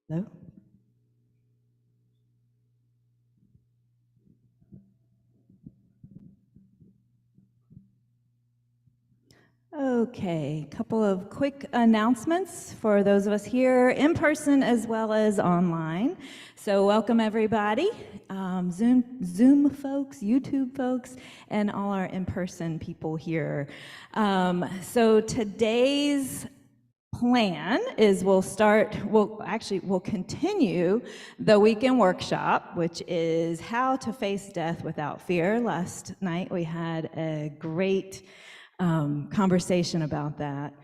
Hello? Okay, couple of quick announcements for those of us here in person as well as online. So welcome everybody, Zoom folks, YouTube folks, and all our in-person people here. So today's plan is we'll continue the weekend workshop, which is how to face death without fear. Last night we had a great conversation about that.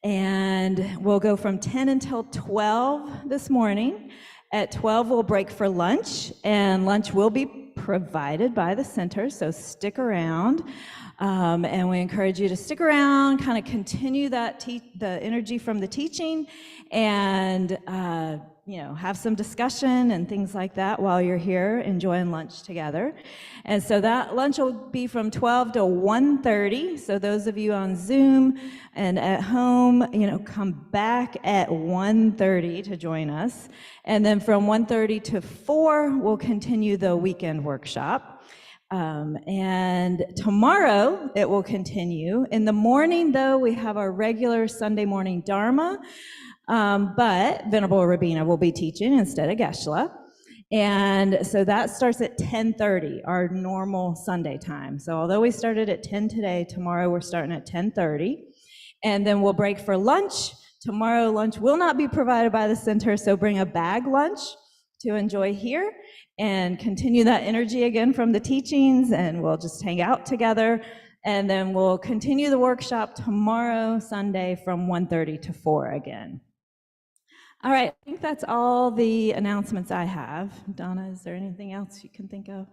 And we'll go from 10 until 12 this morning. At 12, we'll break for lunch, and lunch will be provided by the center, so stick around. And we encourage you to stick around, kind of continue that the energy from the teaching, and have some discussion and things like that while you're here enjoying lunch together. And so that lunch will be from 12 to 1:30. So those of you on Zoom and at home, come back at 1:30 to join us. And then from 1:30 to 4, we'll continue the weekend workshop. And tomorrow it will continue. In the morning, though, we have our regular Sunday morning Dharma, but Venerable Robina will be teaching instead of Geshe-la. And so that starts at 10:30, our normal Sunday time. So although we started at 10 today, tomorrow we're starting at 10:30. And then we'll break for lunch. Tomorrow lunch will not be provided by the center, so bring a bag lunch to enjoy here and continue that energy again from the teachings, and we'll just hang out together. And then we'll continue the workshop tomorrow, Sunday, from 1:30 to 4 again. All right, I think that's all the announcements I have. Donna, is there anything else you can think of?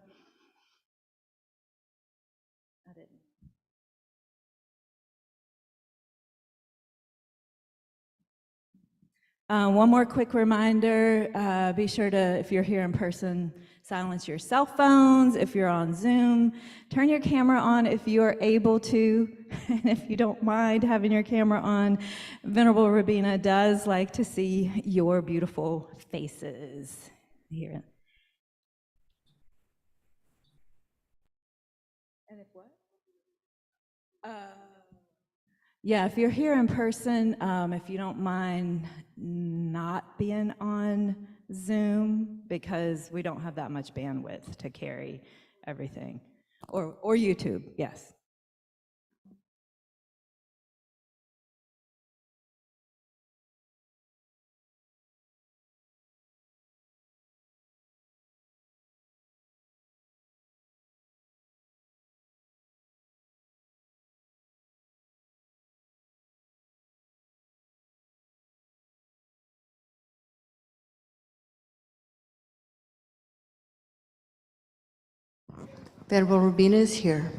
One more quick reminder, be sure to, if you're here in person, silence your cell phones. If you're on Zoom, turn your camera on if you are able to, and if you don't mind having your camera on. Venerable Robina does like to see your beautiful faces here. And if what? Yeah, if you're here in person, if you don't mind not being on Zoom, because we don't have that much bandwidth to carry everything. Or YouTube, yes. Venerable Robina is here.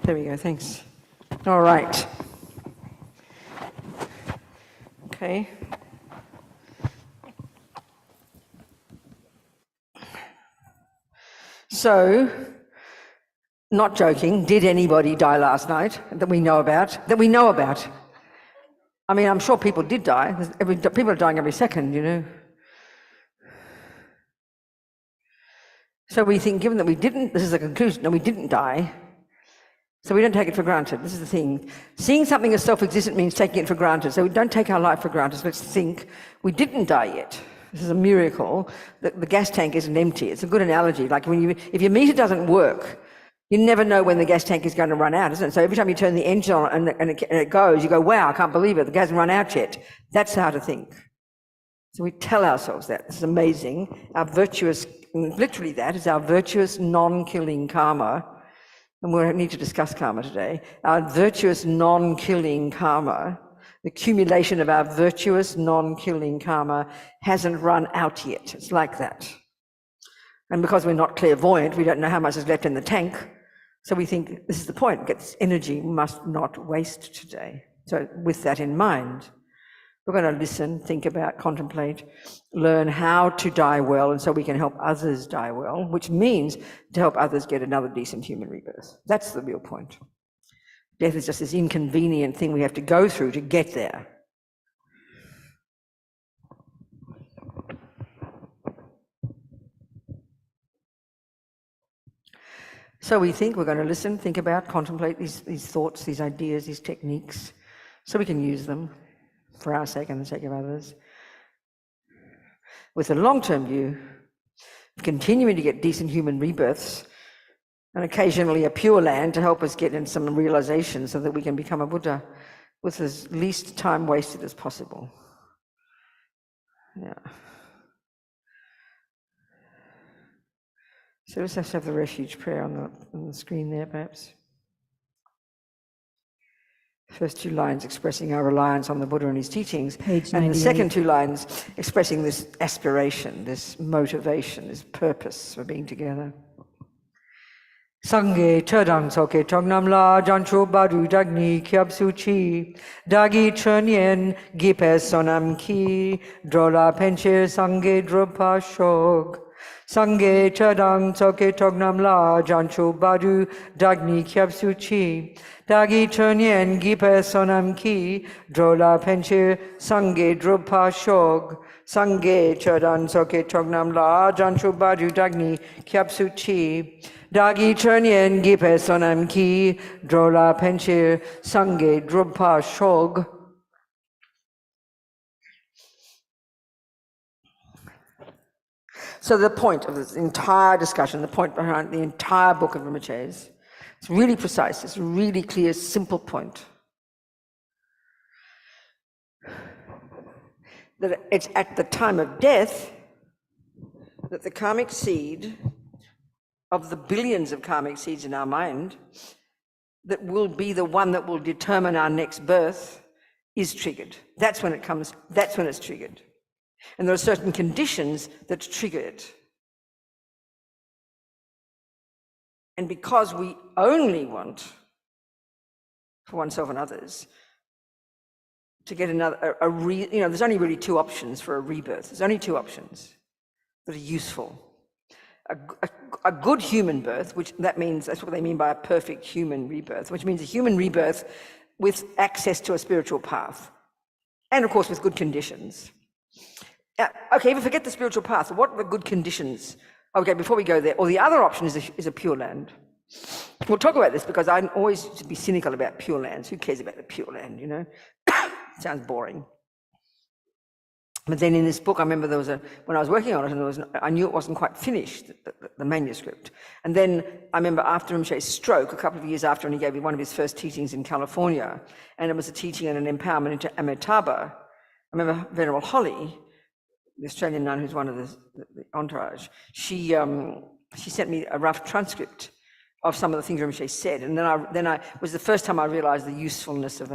There we go, thanks. All right. Okay. So, not joking, did anybody die last night that we know about? I mean, I'm sure people did die. People are dying every second, you know. So we think, given that we didn't, this is the conclusion, that we didn't die, so we don't take it for granted. This is the thing. Seeing something as self-existent means taking it for granted. So we don't take our life for granted. So let's think, we didn't die yet. This is a miracle that the gas tank isn't empty. It's a good analogy. Like if your meter doesn't work, you never know when the gas tank is going to run out, isn't it? So every time you turn the engine on and it goes, you go, wow, I can't believe it. The gas hasn't run out yet. That's how to think. So we tell ourselves that. This is amazing. Our virtuous, literally that is our virtuous non-killing karma. And we need to discuss karma today. Our virtuous non-killing karma, the accumulation of our virtuous non-killing karma hasn't run out yet. It's like that. And because we're not clairvoyant, we don't know how much is left in the tank. So we think this is the point, get this energy we must not waste today. So with that in mind, we're going to listen, think about, contemplate, learn how to die well, and so we can help others die well, which means to help others get another decent human rebirth. That's the real point. Death is just this inconvenient thing we have to go through to get there. So we think we're going to listen, think about, contemplate these thoughts, these ideas, these techniques, so we can use them for our sake and the sake of others. With a long-term view, continuing to get decent human rebirths and occasionally a pure land to help us get in some realization so that we can become a Buddha with as least time wasted as possible. Yeah. So let's have the refuge prayer on the screen there, perhaps. First two lines expressing our reliance on the Buddha and his teachings, Page 98. and the second two lines expressing this aspiration, this motivation, this purpose for being together. Sangye chadang soke chognam la jancho baru dagni kyab suchi dagi chunyen gipe sonam ki drola penche sangye dropa shog. Sangye chadang soke chognam la jancho baru dagni kyab suchi dagi chunyen gipe sonam ki drola penche sangye dropa shog. Sangye chadang soke chognam la jancho baru dagni kyab suchi Dagi chernyen gipe sonam ki drola penchir sange drupha shog. So the point of this entire discussion, the point behind the entire book of Rinpoche's, it's really precise, it's a really clear, simple point. That it's at the time of death that the karmic seed of the billions of karmic seeds in our mind that will be the one that will determine our next birth is triggered. That's when it comes, that's when it's triggered. And there are certain conditions that trigger it. And because we only want, for oneself and others, to get another, there's only really two options for a rebirth. There's only two options that are useful. A good human birth, which that means, that's what they mean by a perfect human rebirth, which means a human rebirth with access to a spiritual path. And of course with good conditions. Okay, if we forget the spiritual path, what are the good conditions? Okay, before we go there, or the other option is a pure land. We'll talk about this because I always used to be cynical about pure lands. Who cares about the pure land, you know? Sounds boring. But then in this book, I remember when I was working on it, and I knew it wasn't quite finished, the manuscript. And then I remember after Rinpoche's stroke, a couple of years after, and he gave me one of his first teachings in California, and it was a teaching and an empowerment into Amitabha. I remember Venerable Holly, the Australian nun who's one of the entourage, she sent me a rough transcript of some of the things Rinpoche said, and then I was the first time I realized the usefulness of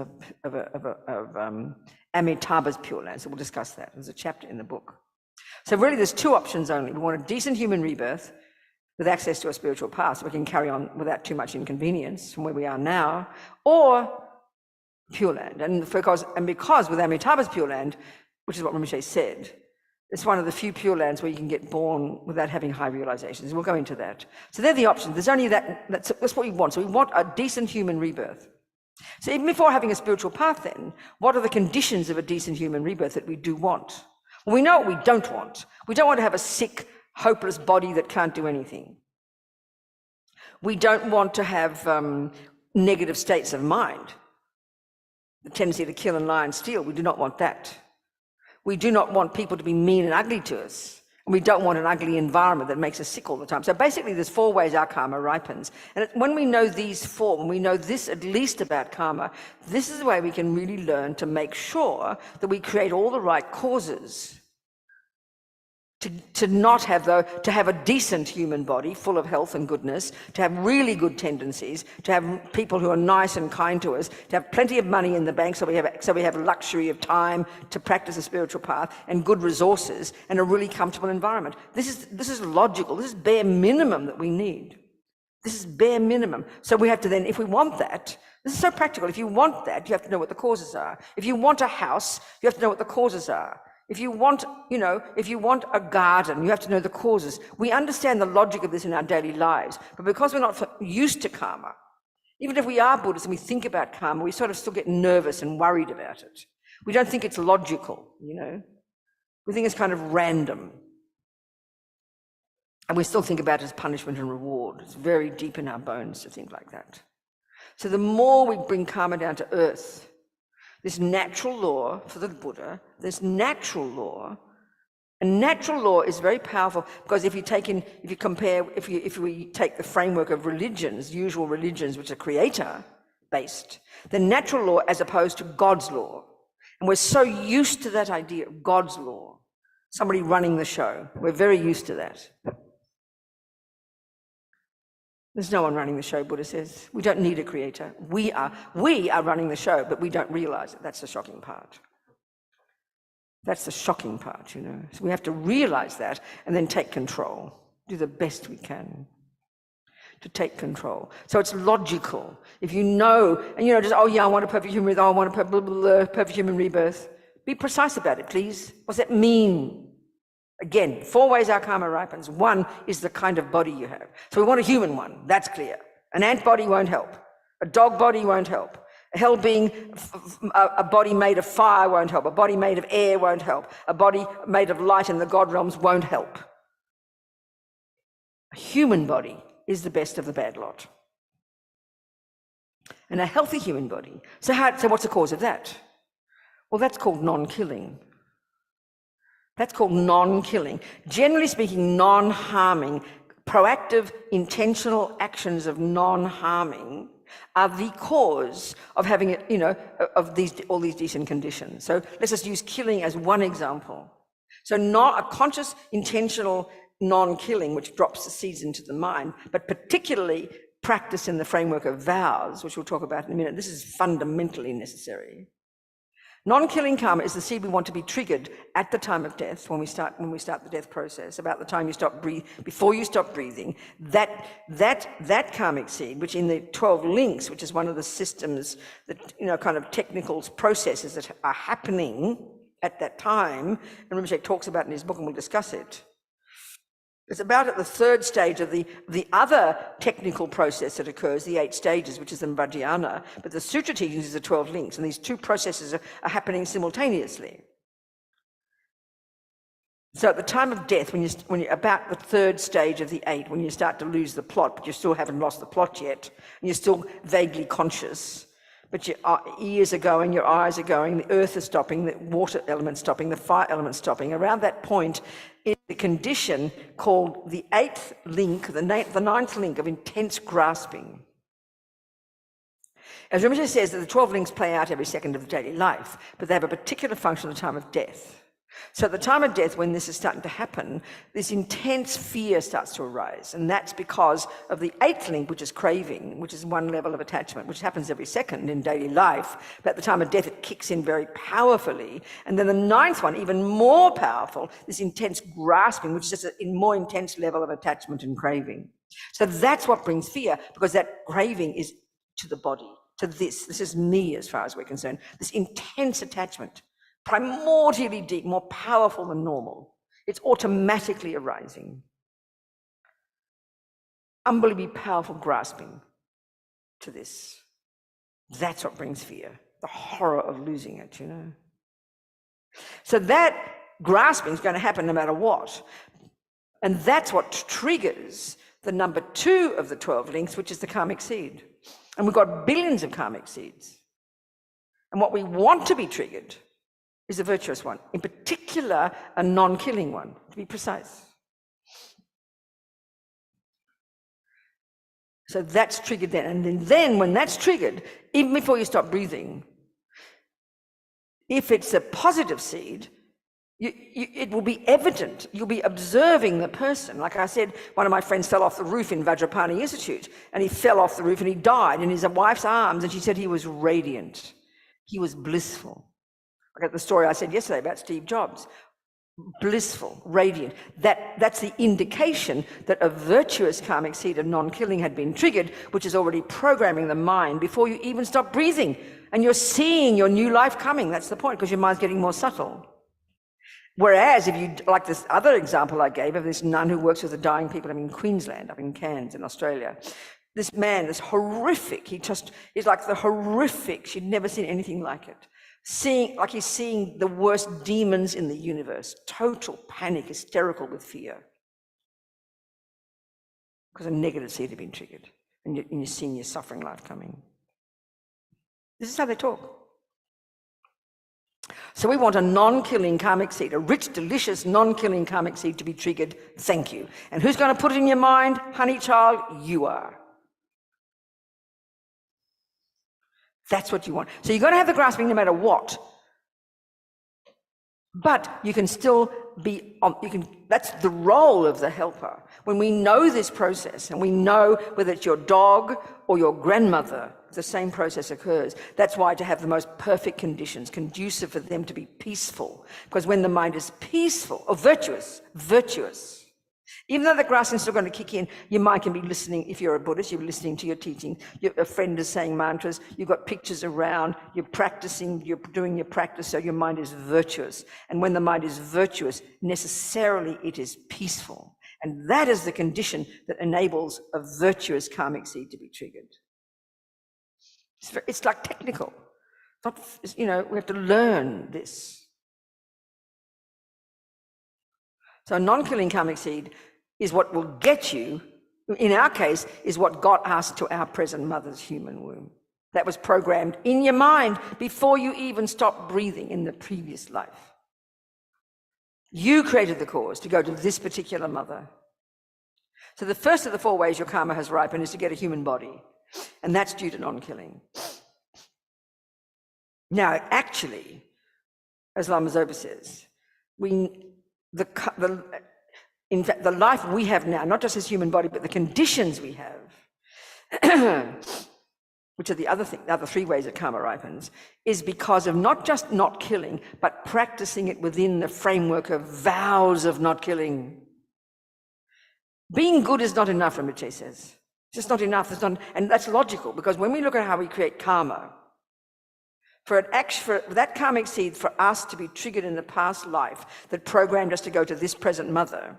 Amitabha's Pure Land. So we'll discuss that. There's a chapter in the book. So really there's two options only. We want a decent human rebirth with access to a spiritual path so we can carry on without too much inconvenience from where we are now, or Pure Land. And because with Amitabha's Pure Land, which is what Rinpoche said, it's one of the few Pure Lands where you can get born without having high realizations. We'll go into that. So they're the options. There's only that's what we want. So we want a decent human rebirth. So even before having a spiritual path then, what are the conditions of a decent human rebirth that we do want? Well, we know what we don't want. We don't want to have a sick, hopeless body that can't do anything. We don't want to have negative states of mind, the tendency to kill and lie and steal. We do not want that. We do not want people to be mean and ugly to us. And we don't want an ugly environment that makes us sick all the time. So basically, there's 4 ways our karma ripens. And when we know these 4, when we know this at least about karma, this is the way we can really learn to make sure that we create all the right causes to not have to have a decent human body full of health and goodness, to have really good tendencies, to have people who are nice and kind to us, to have plenty of money in the bank so we have luxury of time to practice a spiritual path, and good resources and a really comfortable environment. This is logical. This is bare minimum that we need. This is bare minimum. So we have to then, if we want that, this is so practical. If you want that, you have to know what the causes are. If you want a house, you have to know what the causes are. If you want a garden, you have to know the causes. We understand the logic of this in our daily lives, but because we're not used to karma, even if we are Buddhists and we think about karma, we sort of still get nervous and worried about it. We don't think it's logical, We think it's kind of random. And we still think about it as punishment and reward. It's very deep in our bones to think like that. So the more we bring karma down to earth, this natural law for the Buddha, this natural law, and natural law is very powerful because if we take the framework of religions, usual religions which are creator-based, then natural law as opposed to God's law. And we're so used to that idea of God's law, somebody running the show. We're very used to that. There's no one running the show, Buddha says. We don't need a creator. We are running the show, but we don't realize it. That's the shocking part. That's the shocking part, So we have to realize that and then take control. Do the best we can to take control. So it's logical. If you know, and I want a perfect human rebirth, I want a perfect human rebirth. Be precise about it, please. What's that mean? Again, 4 ways our karma ripens. 1 is the kind of body you have. So we want a human one, that's clear. An ant body won't help. A dog body won't help. A hell being, a body made of fire won't help. A body made of air won't help. A body made of light in the God realms won't help. A human body is the best of the bad lot. And a healthy human body. So what's the cause of that? Well, that's called non-killing. That's called non-killing. Generally speaking, non-harming, proactive, intentional actions of non-harming are the cause of having all these decent conditions. So let's just use killing as one example. So not a conscious, intentional non-killing, which drops the seeds into the mind, but particularly practice in the framework of vows, which we'll talk about in a minute. This is fundamentally necessary. Non-killing karma is the seed we want to be triggered at the time of death, when we start the death process, about the time you stop breathing, before you stop breathing. That karmic seed, which in the 12 links, which is one of the systems that, kind of technical processes that are happening at that time, and Rinpoche talks about in his book, and we'll discuss it. It's about at the 3rd stage of the other technical process that occurs, the 8 stages, which is the Vajrayana, but the Sutra teachings is the 12 links, and these 2 processes are happening simultaneously. So at the time of death, when you're about the 3rd stage of the 8, when you start to lose the plot, but you still haven't lost the plot yet, and you're still vaguely conscious, but your ears are going, your eyes are going, the earth is stopping, the water element's stopping, the fire element's stopping. Around that point is the condition called the 8th link, the 9th link of intense grasping. As Rinpoche says, that the 12 links play out every second of the daily life, but they have a particular function at the time of death. So at the time of death, when this is starting to happen, this intense fear starts to arise. And that's because of the 8th link, which is craving, which is one level of attachment, which happens every second in daily life. But at the time of death, it kicks in very powerfully. And then the 9th one, even more powerful, this intense grasping, which is just a more intense level of attachment and craving. So that's what brings fear, because that craving is to the body, to this. This is me as far as we're concerned. This intense attachment. Primordially deep, more powerful than normal. It's automatically arising. Unbelievably powerful grasping to this. That's what brings fear, the horror of losing it, you know. So that grasping is going to happen no matter what. And that's what triggers the number 2 of the 12 links, which is the karmic seed. And we've got billions of karmic seeds. And what we want to be triggered is a virtuous one, in particular a non-killing one, to be precise. So that's triggered then. And then when that's triggered, even before you stop breathing, if it's a positive seed, it will be evident. You'll be observing the person. Like I said, one of my friends fell off the roof in Vajrapani Institute, and he fell off the roof and he died in his wife's arms, and she said he was radiant. He was blissful. I got the story I said yesterday about Steve Jobs. Blissful, radiant. That's the indication that a virtuous karmic seed of non-killing had been triggered, which is already programming the mind before you even stop breathing. And you're seeing your new life coming. That's the point, because your mind's getting more subtle. Whereas if you, like this other example I gave of this nun who works with the dying people in Queensland, up in Cairns in Australia, this man is horrific. He's like the horrific, she'd never seen anything like it. He's seeing the worst demons in the universe, total panic, hysterical with fear. Because a negative seed had been triggered, and you're seeing your suffering life coming. This is how they talk. So we want a non-killing karmic seed, a rich, delicious, non-killing karmic seed to be triggered. Thank you. And who's going to put it in your mind? Honey child, you are. That's what you want. So you're going to have the grasping no matter what. But you can still be, that's the role of the helper. When we know this process, and we know whether it's your dog or your grandmother, the same process occurs. That's why to have the most perfect conditions, conducive for them to be peaceful. Because when the mind is peaceful, or virtuous, even though the grasping is still going to kick in, your mind can be listening. If you're a Buddhist, you're listening to your teaching. A friend is saying mantras. You've got pictures around. You're practicing. You're doing your practice. So your mind is virtuous. And when the mind is virtuous, necessarily it is peaceful. And that is the condition that enables a virtuous karmic seed to be triggered. It's like technical. We have to learn this. So a non-killing karmic seed is what will get you, in our case, is what got us to our present mother's human womb. That was programmed in your mind before you even stopped breathing in the previous life. You created the cause to go to this particular mother. So the first of the 4 ways your karma has ripened is to get a human body, and that's due to non-killing. Now, actually, as Lama Zopa says, in fact, the life we have now, not just as human body, but the conditions we have, which are the other 3 ways that karma ripens, is because of not just not killing, but practicing it within the framework of vows of not killing. Being good is not enough, Rinpoche says. It's just not enough. And that's logical, because when we look at how we create karma, for that karmic seed, for us to be triggered in the past life that programmed us to go to this present mother,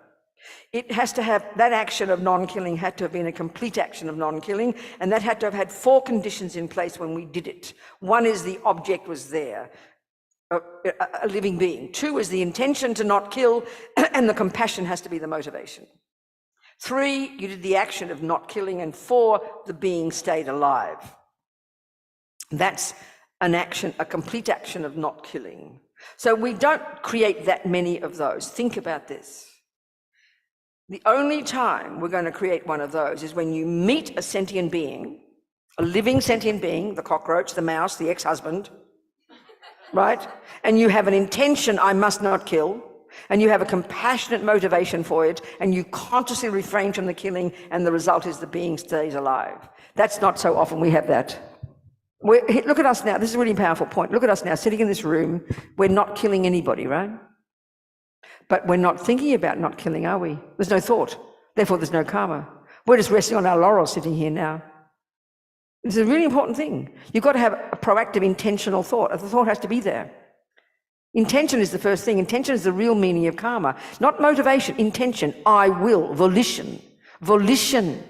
it has to have, that action of non-killing had to have been a complete action of non-killing, and that had to have had 4 conditions in place when we did it. 1 is the object was there, a living being. 2 is the intention to not kill, and the compassion has to be the motivation. 3, you did the action of not killing, and 4, the being stayed alive. That's an action, a complete action of not killing. So we don't create that many of those. Think about this. The only time we're going to create one of those is when you meet a sentient being, a living sentient being, the cockroach, the mouse, the ex-husband, right? And you have an intention, I must not kill, and you have a compassionate motivation for it, and you consciously refrain from the killing, and the result is the being stays alive. That's not so often we have that. Look at us now. This is a really powerful point. Look at us now, sitting in this room. We're not killing anybody, right? But we're not thinking about not killing, are we? There's no thought. Therefore, there's no karma. We're just resting on our laurels sitting here now. It's a really important thing. You've got to have a proactive, intentional thought. The thought has to be there. Intention is the first thing. Intention is the real meaning of karma. Not motivation, intention. I will, volition. Volition.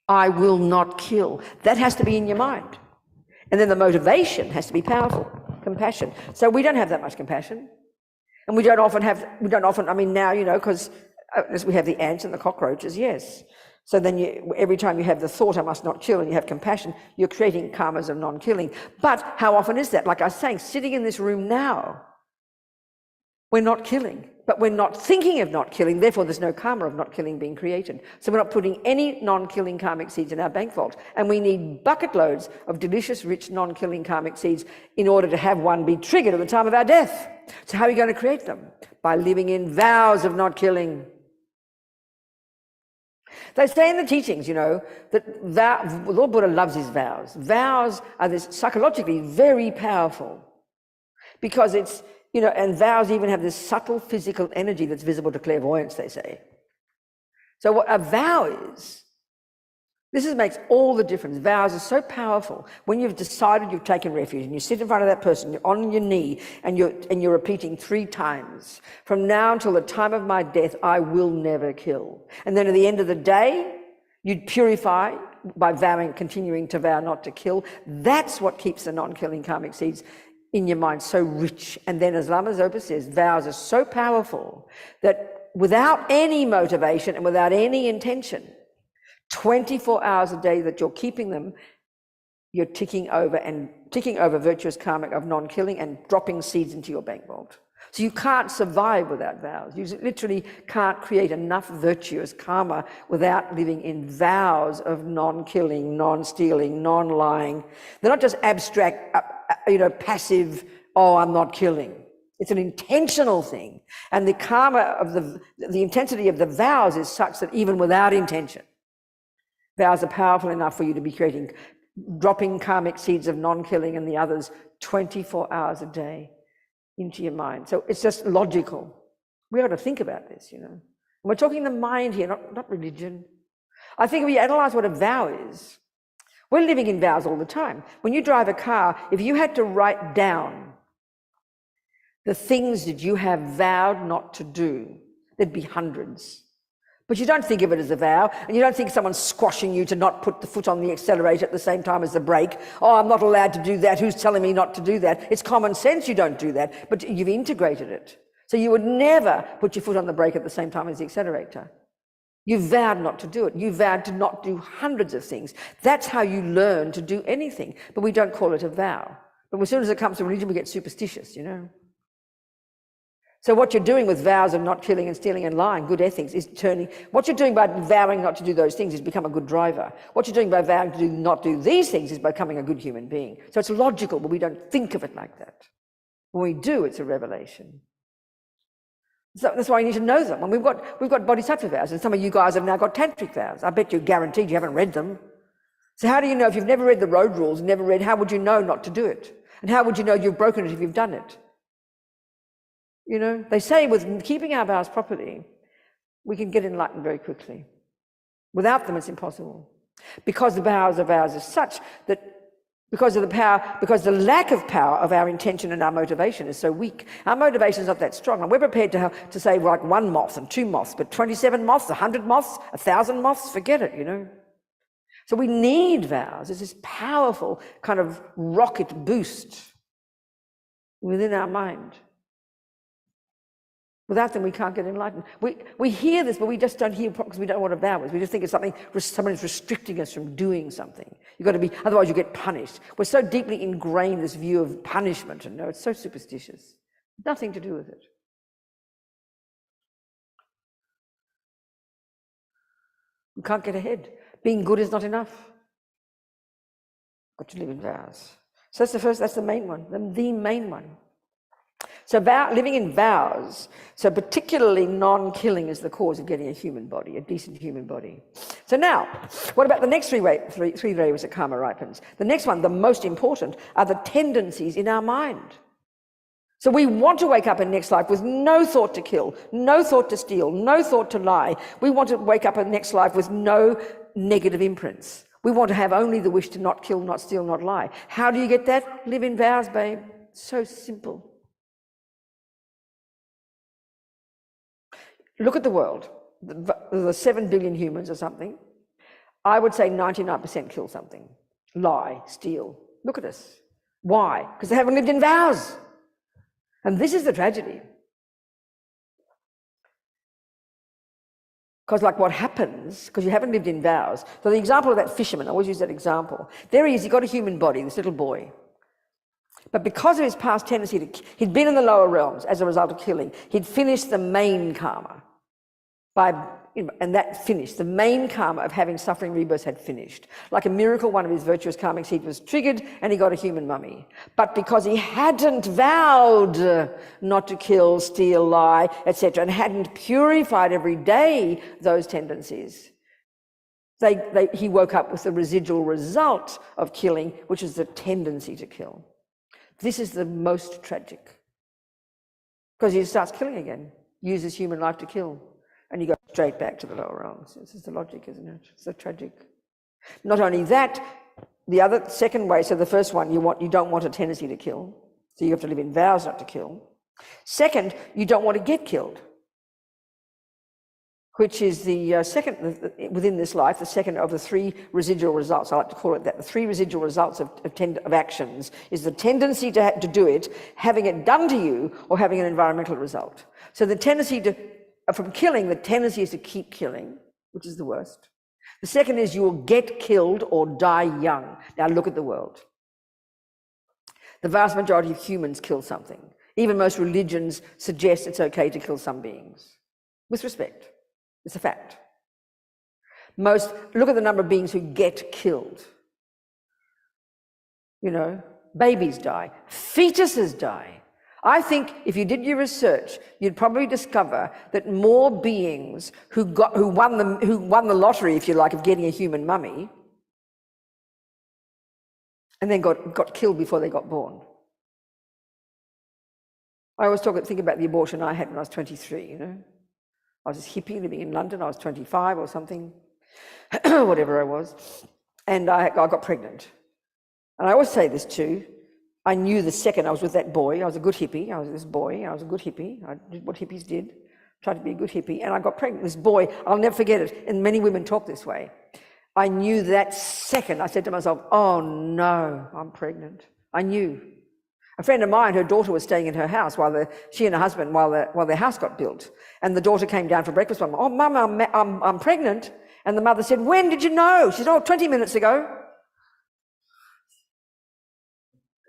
I will not kill. That has to be in your mind. And then the motivation has to be powerful. Compassion. So we don't have that much compassion. And we don't often, I mean now, you know, because as we have the ants and the cockroaches, yes. So then every time you have the thought, I must not kill, and you have compassion, you're creating karmas of non-killing. But how often is that? Like I was saying, sitting in this room now, we're not killing, but we're not thinking of not killing, therefore there's no karma of not killing being created. So we're not putting any non-killing karmic seeds in our bank vault. And we need bucket loads of delicious, rich, non-killing karmic seeds in order to have one be triggered at the time of our death. So how are we going to create them? By living in vows of not killing. They say in the teachings, you know, that Lord Buddha loves his vows. Vows are this psychologically very powerful because it's, you know, and vows even have this subtle physical energy that's visible to clairvoyance, they say. So what a vow is, this makes all the difference. Vows are so powerful. When you've decided you've taken refuge and you sit in front of that person, you're on your knee and you're repeating 3 times, from now until the time of my death, I will never kill. And then at the end of the day, you'd purify by vowing, continuing to vow not to kill. That's what keeps the non-killing karmic seeds in your mind so rich. And then as Lama Zopa says, vows are so powerful that without any motivation and without any intention, 24 hours a day that you're keeping them, you're ticking over virtuous karmic of non-killing and dropping seeds into your bank vault. So you can't survive without vows. You literally can't create enough virtuous karma without living in vows of non-killing, non-stealing, non-lying. They're not just abstract, passive, oh, I'm not killing. It's an intentional thing. And the karma of the intensity of the vows is such that even without intention, vows are powerful enough for you to be dropping karmic seeds of non-killing and the others 24 hours a day into your mind. So it's just logical. We ought to think about this, you know. And we're talking the mind here, not religion. I think if we analyze what a vow is, we're living in vows all the time. When you drive a car, if you had to write down the things that you have vowed not to do, there'd be hundreds. But you don't think of it as a vow, and you don't think someone's squashing you to not put the foot on the accelerator at the same time as the brake. Oh, I'm not allowed to do that. Who's telling me not to do that? It's common sense you don't do that, but you've integrated it. So you would never put your foot on the brake at the same time as the accelerator. You vowed not to do it. You vowed to not do hundreds of things. That's how you learn to do anything, but we don't call it a vow. But as soon as it comes to religion, we get superstitious, you know. So what you're doing with vows of not killing and stealing and lying, good ethics, is what you're doing by vowing not to do those things is become a good driver. What you're doing by vowing to not do these things is becoming a good human being. So it's logical, but we don't think of it like that. When we do, it's a revelation. So that's why you need to know them. And we've got bodhisattva vows, and some of you guys have now got tantric vows. I bet you're guaranteed you haven't read them. So how do you know if you've never read the road rules, how would you know not to do it? And how would you know you've broken it if you've done it? You know, they say with keeping our vows properly, we can get enlightened very quickly. Without them, it's impossible. Because the vows are such that because the lack of power of our intention and our motivation is so weak. Our motivation is not that strong. And we're prepared to say like 1 moth and 2 moths, but 27 moths, 100 moths, 1,000 moths, forget it, you know. So we need vows. It's this powerful kind of rocket boost within our mind. Without them, we can't get enlightened. We hear this, but we just don't hear because we don't know what a vow is. We just think it's something, someone is restricting us from doing something. You've got to be, otherwise you get punished. We're so deeply ingrained, this view of punishment, and no, it's so superstitious. Nothing to do with it. We can't get ahead. Being good is not enough. Got to live in vows. So that's the main one, the main one. So living in vows, so particularly non-killing is the cause of getting a human body, a decent human body. So now, what about the next three ways that karma ripens? The next one, the most important, are the tendencies in our mind. So we want to wake up in next life with no thought to kill, no thought to steal, no thought to lie. We want to wake up in next life with no negative imprints. We want to have only the wish to not kill, not steal, not lie. How do you get that? Live in vows, babe. So simple. Look at the world. The 7 billion humans or something. I would say 99% kill something. Lie, steal. Look at us. Why? Because they haven't lived in vows. And this is the tragedy. Because like what happens, because you haven't lived in vows. So the example of that fisherman, I always use that example. There he is, he got a human body, this little boy. But because of his past tendency he'd been in the lower realms as a result of killing. He'd finished the main karma. And that finished. The main karma of having suffering rebirths had finished. Like a miracle, one of his virtuous karmic seeds was triggered and he got a human mummy. But because he hadn't vowed not to kill, steal, lie, etc., and hadn't purified every day those tendencies, he woke up with the residual result of killing, which is the tendency to kill. This is the most tragic. Because he starts killing again, uses human life to kill. And you go straight back to the lower realms. This is the logic, isn't it? It's so tragic. Not only that, the other second way, so the first one, you don't want a tendency to kill. So you have to live in vows not to kill. Second, you don't want to get killed, which is the second, within this life, the second of the three residual results. I like to call it that. The three residual results of actions is the tendency to do it, having it done to you, or having an environmental result. So the tendency from killing, the tendency is to keep killing, which is the worst. The second is you will get killed or die young. Now look at the world. The vast majority of humans kill something. Even most religions suggest it's okay to kill some beings. With respect. It's a fact. Look at the number of beings who get killed. You know, babies die, fetuses die. I think if you did your research, you'd probably discover that more beings who won the lottery, if you like, of getting a human mummy, and then got killed before they got born. I always think about the abortion I had when I was 23, you know. I was a hippie living in London, I was 25 or something, whatever I was, and I got pregnant. And I always say this too, I knew the second I was with that boy, I was a good hippie, I was this boy, I was a good hippie, I did what hippies did, tried to be a good hippie, and I got pregnant. This boy, I'll never forget it, and many women talk this way. I knew that second, I said to myself, oh no, I'm pregnant. I knew. A friend of mine, her daughter was staying in her house she and her husband, while their house got built. And the daughter came down for breakfast one morning, oh mum, I'm pregnant. And the mother said, when did you know? She said, oh, 20 minutes ago.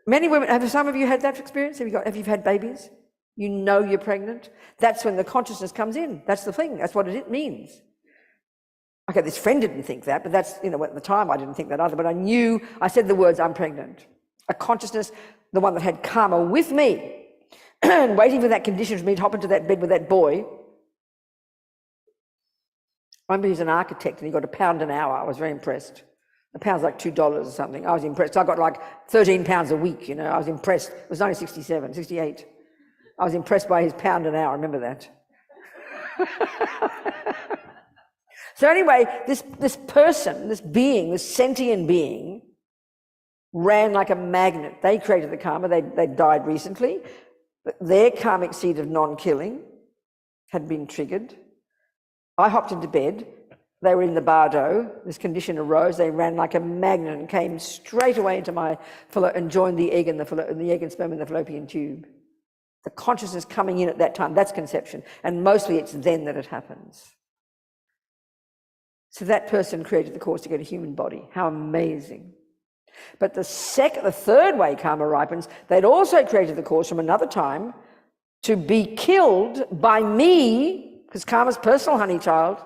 Many women, have some of you had that experience? Have you had babies? You know you're pregnant? That's when the consciousness comes in. That's the thing. That's what it means. Okay, this friend didn't think that, but that's, you know, at the time I didn't think that either, but I said the words, I'm pregnant. A consciousness, the one that had karma with me, and waiting for that condition for me to hop into that bed with that boy. I remember he was an architect and he got £1 an hour. I was very impressed. A pound's like $2 or something. I was impressed. I got like 13 pounds a week, you know. I was impressed. It was only 68. I was impressed by his £1 an hour. Remember that? So anyway, this person, this being, this sentient being, ran like a magnet. They created the karma. They died recently. Their karmic seed of non-killing had been triggered. I hopped into bed. They were in the bardo. This condition arose. They ran like a magnet and came straight away into my and joined the egg and the egg and sperm in the fallopian tube. The consciousness coming in at that time, that's conception. And mostly it's then that it happens. So that person created the cause to get a human body. How amazing. But the third way karma ripens, they'd also created the cause from another time to be killed by me, because karma's personal, honey child.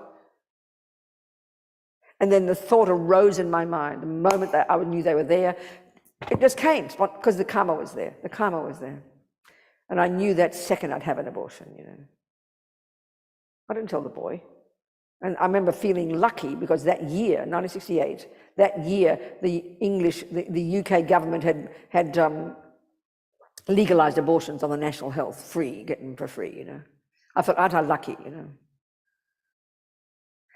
And then the thought arose in my mind. The moment that I knew they were there, It just came, because the karma was there. The karma was there. And I knew that second I'd have an abortion, you know. I didn't tell the boy. And I remember feeling lucky because that year, 1968, that year, the UK government had legalised abortions on the national health, free, getting them for free, you know. I thought, aren't I lucky, you know.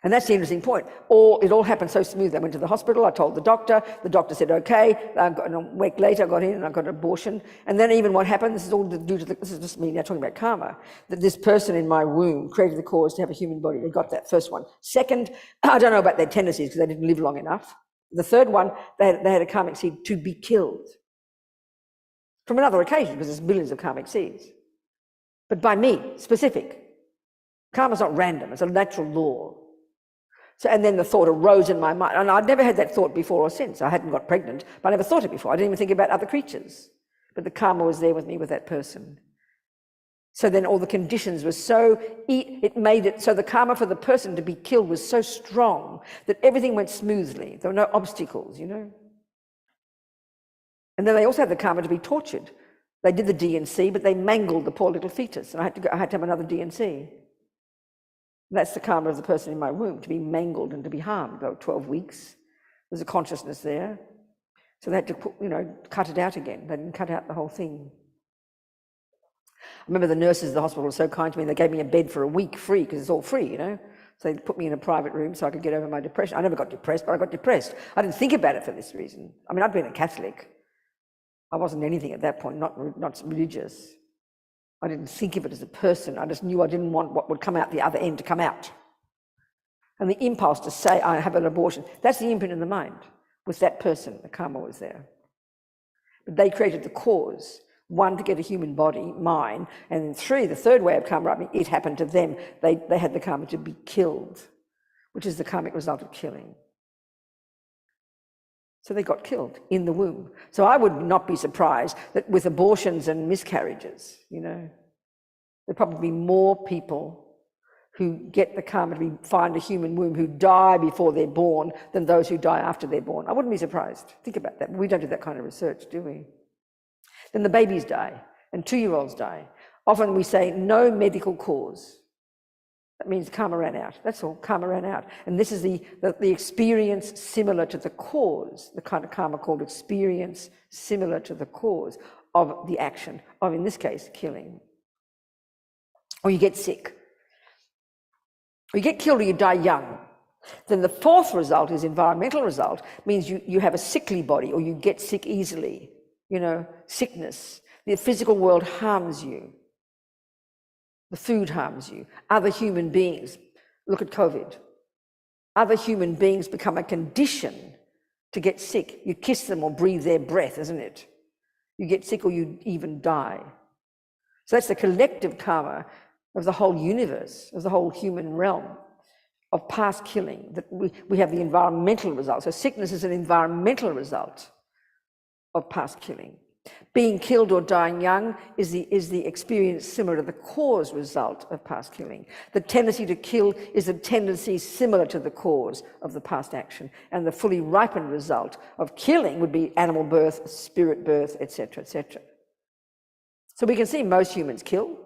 And that's the interesting point. It all happened so smoothly. I went to the hospital, I told the doctor said, okay. A week later I got in and I got an abortion. And then even what happened, this is all due to this is just me now talking about karma, that this person in my womb created the cause to have a human body. They got that first one. Second, I don't know about their tendencies because they didn't live long enough. The third one, they had a karmic seed to be killed. From another occasion, because there's billions of karmic seeds. But by me, specific. Karma's not random, it's a natural law. So, and then the thought arose in my mind, and I'd never had that thought before or since. I hadn't got pregnant, but I never thought it before. I didn't even think about other creatures. But the karma was there with me with that person. So then all the conditions were so, it made it, so the karma for the person to be killed was so strong that everything went smoothly. There were no obstacles, you know. And then they also had the karma to be tortured. They did the D&C, but they mangled the poor little fetus, and I had to have another D&C. That's the karma of the person in my womb, to be mangled and to be harmed. About 12 weeks. There's a consciousness there. So they had to cut it out again. They didn't cut out the whole thing. I remember the nurses at the hospital were so kind to me. They gave me a bed for a week free, because it's all free, you know. So they put me in a private room so I could get over my depression. I never got depressed, but I got depressed. I didn't think about it for this reason. I mean, I'd been a Catholic. I wasn't anything at that point, not religious. I didn't think of it as a person. I just knew I didn't want what would come out the other end to come out. And the impulse to say, I have an abortion, that's the imprint in the mind. With that person, the karma was there. But they created the cause. One, to get a human body, mine. And then three, the third way of karma, it happened to them. They had the karma to be killed, which is the karmic result of killing. So they got killed in the womb. So I would not be surprised that with abortions and miscarriages, you know, there'd probably be more people who get the karma to find a human womb who die before they're born than those who die after they're born. I wouldn't be surprised. Think about that. We don't do that kind of research, do we? Then the babies die and 2-year-olds die. Often we say no medical cause. That means karma ran out. That's all, karma ran out. And this is the experience similar to the cause, the kind of karma called experience similar to the cause of the action of, in this case, killing. Or you get sick. Or you get killed or you die young. Then the fourth result is environmental result, means you have a sickly body or you get sick easily, you know, sickness. The physical world harms you. The food harms you. Other human beings, look at COVID. Other human beings become a condition to get sick. You kiss them or breathe their breath, isn't it? You get sick or you even die. So that's the collective karma of the whole universe, of the whole human realm, of past killing, that we have the environmental result. So sickness is an environmental result of past killing. Being killed or dying young is the experience similar to the cause result of past killing. The tendency to kill is a tendency similar to the cause of the past action. And the fully ripened result of killing would be animal birth, spirit birth, etc., etc. So we can see most humans kill.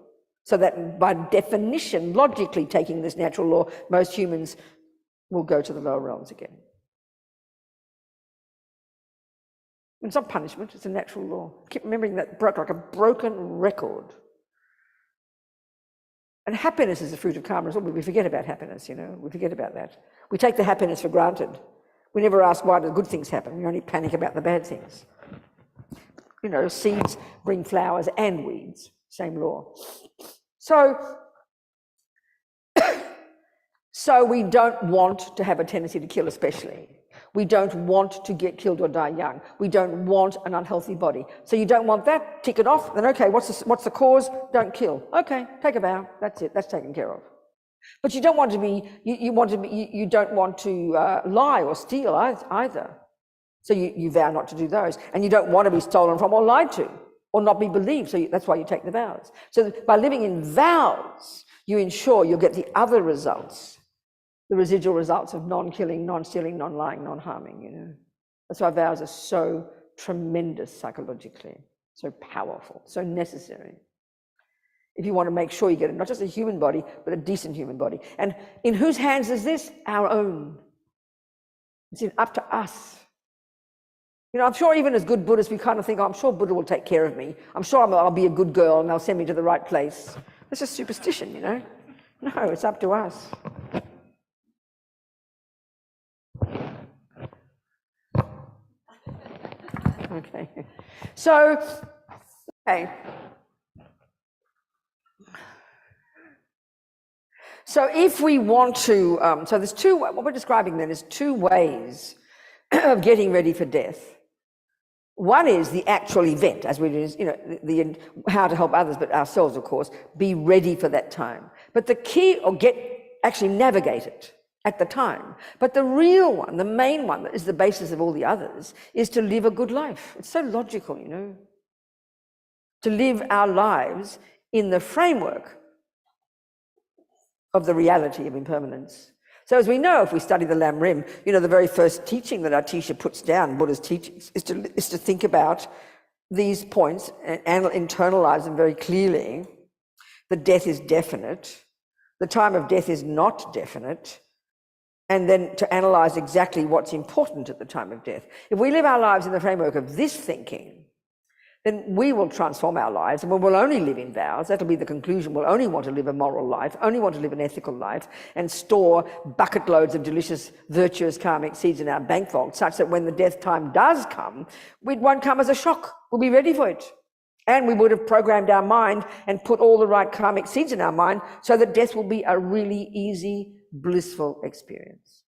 So that by definition, logically taking this natural law, most humans will go to the lower realms again. It's not punishment, it's a natural law. Keep remembering that like a broken record. And happiness is a fruit of karma as well, but we forget about happiness, you know, we forget about that. We take the happiness for granted. We never ask why do the good things happen, we only panic about the bad things. You know, seeds bring flowers and weeds, same law. So we don't want to have a tendency to kill especially. We don't want to get killed or die young. We don't want an unhealthy body. So you don't want that, tick it off, then okay, what's the cause? Don't kill. Okay, take a vow, that's it, that's taken care of. But you don't want to be, you don't want to lie or steal either. So you vow not to do those. And you don't want to be stolen from or lied to or not be believed. So that's why you take the vows. So by living in vows, you ensure you'll get the other results, the residual results of non-killing, non-stealing, non-lying, non-harming, you know. That's why vows are so tremendous psychologically, so powerful, so necessary. If you want to make sure you get not just a human body, but a decent human body. And in whose hands is this? Our own. It's up to us. You know, I'm sure even as good Buddhists, we kind of think, oh, I'm sure Buddha will take care of me. I'm sure I'll be a good girl and they'll send me to the right place. That's just superstition, you know. No, it's up to us. Okay. So, okay. So if we want to, so there's two, what we're describing then is two ways of getting ready for death. One is the actual event, as we do, you know, how to help others, but ourselves, of course, be ready for that time. But the key, or actually navigate it at the time. But the real one, the main one that is the basis of all the others, is to live a good life. It's so logical, you know, to live our lives in the framework of the reality of impermanence. So as we know, if we study the Lam Rim, you know, the very first teaching that our teacher puts down, Buddha's teachings, is to think about these points and internalize them very clearly. The death is definite. The time of death is not definite. And then to analyze exactly what's important at the time of death. If we live our lives in the framework of this thinking, then we will transform our lives, and we will only live in vows. That'll be the conclusion. We'll only want to live a moral life, only want to live an ethical life, and store bucket loads of delicious, virtuous karmic seeds in our bank vault, such that when the death time does come, it won't come as a shock. We'll be ready for it. And we would have programmed our mind and put all the right karmic seeds in our mind so that death will be a really easy, blissful experience.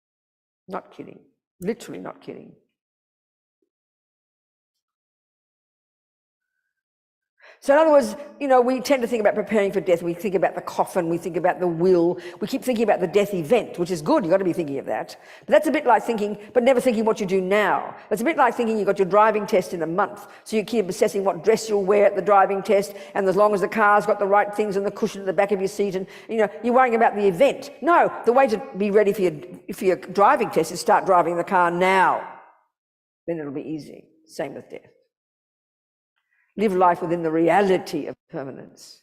Not kidding. Literally not kidding. So in other words, you know, we tend to think about preparing for death. We think about the coffin. We think about the will. We keep thinking about the death event, which is good. You've got to be thinking of that. But that's a bit like thinking, but never thinking what you do now. It's a bit like thinking you've got your driving test in a month. So you keep assessing what dress you'll wear at the driving test. And as long as the car's got the right things and the cushion at the back of your seat, and, you know, you're worrying about the event. No, the way to be ready for your driving test is start driving the car now. Then it'll be easy. Same with death. Live life within the reality of permanence.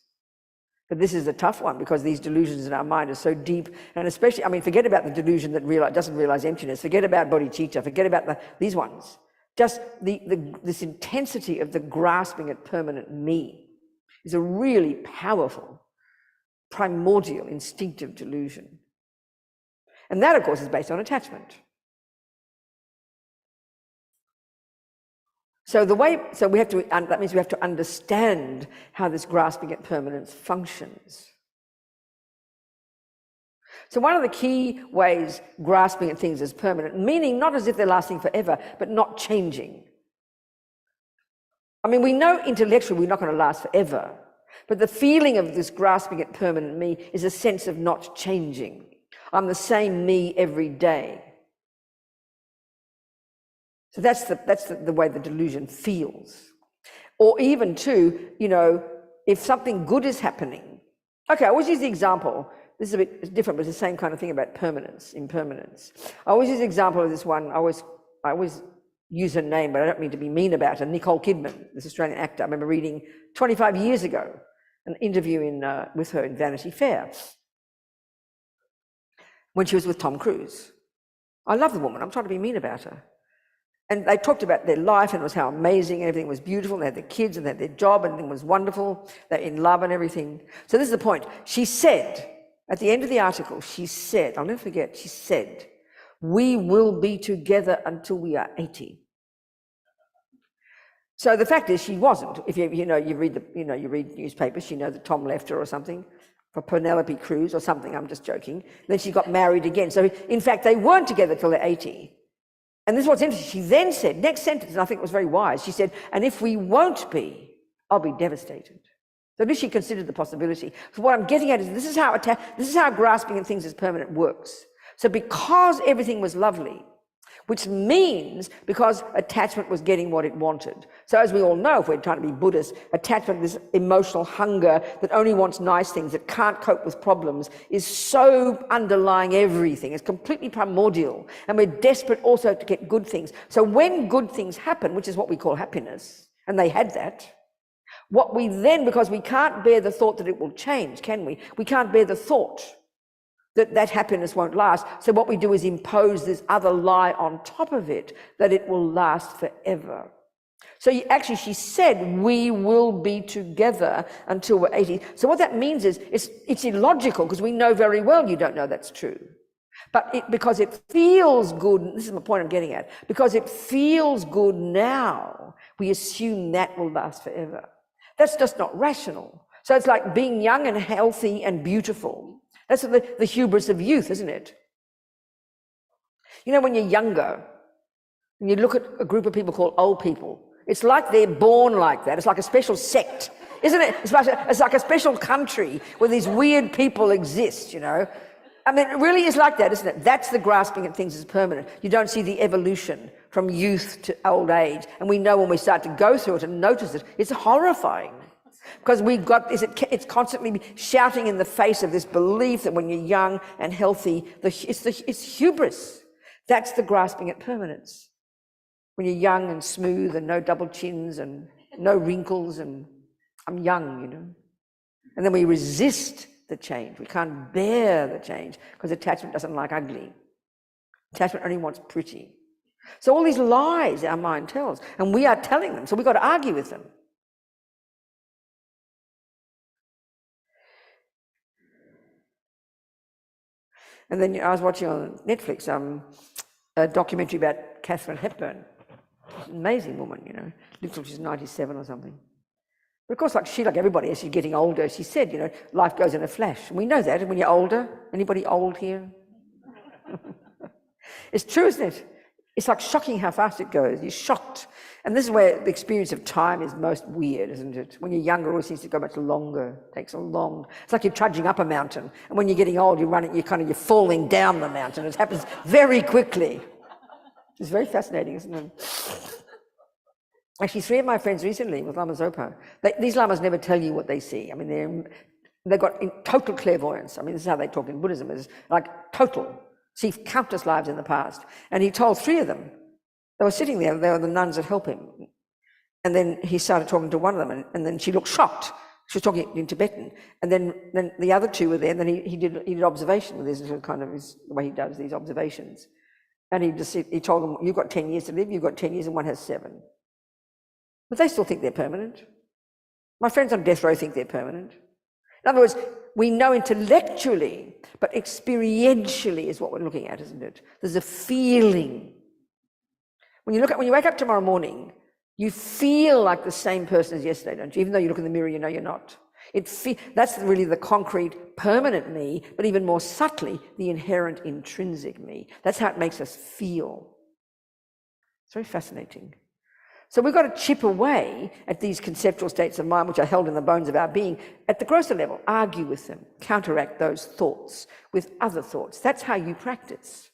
But this is a tough one because these delusions in our mind are so deep, and especially, I mean, forget about the delusion that doesn't realize emptiness, forget about bodhicitta, forget about these ones. Just this intensity of the grasping at permanent me is a really powerful, primordial, instinctive delusion. And that, of course, is based on attachment. So that means we have to understand how this grasping at permanence functions. So one of the key ways grasping at things as permanent, meaning not as if they're lasting forever, but not changing. I mean, we know intellectually we're not going to last forever, but the feeling of this grasping at permanent me is a sense of not changing. I'm the same me every day. So that's the way the delusion feels. Or even too, you know, if something good is happening. Okay, I always use the example. This is a bit different, but it's the same kind of thing about permanence, impermanence. I always use the example of this one. I always use her name, but I don't mean to be mean about her. Nicole Kidman, this Australian actor. I remember reading 25 years ago an interview with her in Vanity Fair when she was with Tom Cruise. I love the woman. I'm trying to be mean about her. And they talked about their life, and it was how amazing, and everything was beautiful, and they had their kids, and they had their job, and everything was wonderful. They're in love and everything. So this is the point. She said, at the end of the article, she said, I'll never forget, she said, "We will be together until we are 80. So the fact is, she wasn't. If you read newspapers, you know that Tom left her or something for Penelope Cruz or something. I'm just joking. Then she got married again. So in fact, they weren't together till they're 80. And this is what's interesting. She then said, next sentence, and I think it was very wise, she said, "And if we won't be, I'll be devastated." So at least she considered the possibility. So what I'm getting at is this is how grasping at things as permanent works. So because everything was lovely, which means because attachment was getting what it wanted. So as we all know, if we're trying to be Buddhist, attachment, this emotional hunger that only wants nice things, that can't cope with problems, is so underlying everything. It's completely primordial. And we're desperate also to get good things. So when good things happen, which is what we call happiness, and they had that, what we then, because we can't bear the thought that it will change, can we? We can't bear the thought that happiness won't last. So what we do is impose this other lie on top of it, that it will last forever. So actually, she said, we will be together until we're 80. So what that means is it's illogical, because we know very well you don't know that's true. But because it feels good, this is my point I'm getting at, because it feels good now, we assume that will last forever. That's just not rational. So it's like being young and healthy and beautiful. That's the hubris of youth, isn't it? You know, when you're younger, and you look at a group of people called old people, it's like they're born like that. It's like a special sect, isn't it? It's like a special country where these weird people exist, you know. I mean, it really is like that, isn't it? That's the grasping at things as permanent. You don't see the evolution from youth to old age. And we know when we start to go through it and notice it, it's horrifying. Because we've got this, it's constantly shouting in the face of this belief that when you're young and healthy, it's hubris. That's the grasping at permanence. When you're young and smooth and no double chins and no wrinkles and I'm young, you know. And then we resist the change. We can't bear the change because attachment doesn't like ugly. Attachment only wants pretty. So all these lies our mind tells, and we are telling them, so we've got to argue with them. And then I was watching on Netflix a documentary about Catherine Hepburn. She's an amazing woman, you know, lived till she's 97 or something. But of course, like everybody, as she's getting older, she said, you know, life goes in a flash. And we know that. And when you're older, anybody old here? It's true, isn't it? It's like shocking how fast it goes. You're shocked. And this is where the experience of time is most weird, isn't it? When you're younger, it always seems to go much longer. It takes it's like you're trudging up a mountain. And when you're getting old, you're falling down the mountain. It happens very quickly. It's very fascinating, isn't it? Actually, 3 of my friends recently with Lama Zopa, these lamas never tell you what they see. I mean, they've got total clairvoyance. I mean, this is how they talk in Buddhism, is like total. See countless lives in the past. And he told 3 of them. They were sitting there, they were the nuns that help him. And then he started talking to one of them, and then she looked shocked. She was talking in Tibetan. And then the other 2 were there, and then he did observation with the way he does these observations. And he told them, you've got 10 years to live, you've got 10 years, and one has 7. But they still think they're permanent. My friends on death row think they're permanent. In other words, we know intellectually, but experientially is what we're looking at, isn't it? There's a feeling. When you wake up tomorrow morning, you feel like the same person as yesterday, don't you? Even though you look in the mirror, you know you're not. That's really the concrete, permanent me, but even more subtly, the inherent intrinsic me. That's how it makes us feel. It's very fascinating. So we've got to chip away at these conceptual states of mind, which are held in the bones of our being, at the grosser level, argue with them, counteract those thoughts with other thoughts. That's how you practice.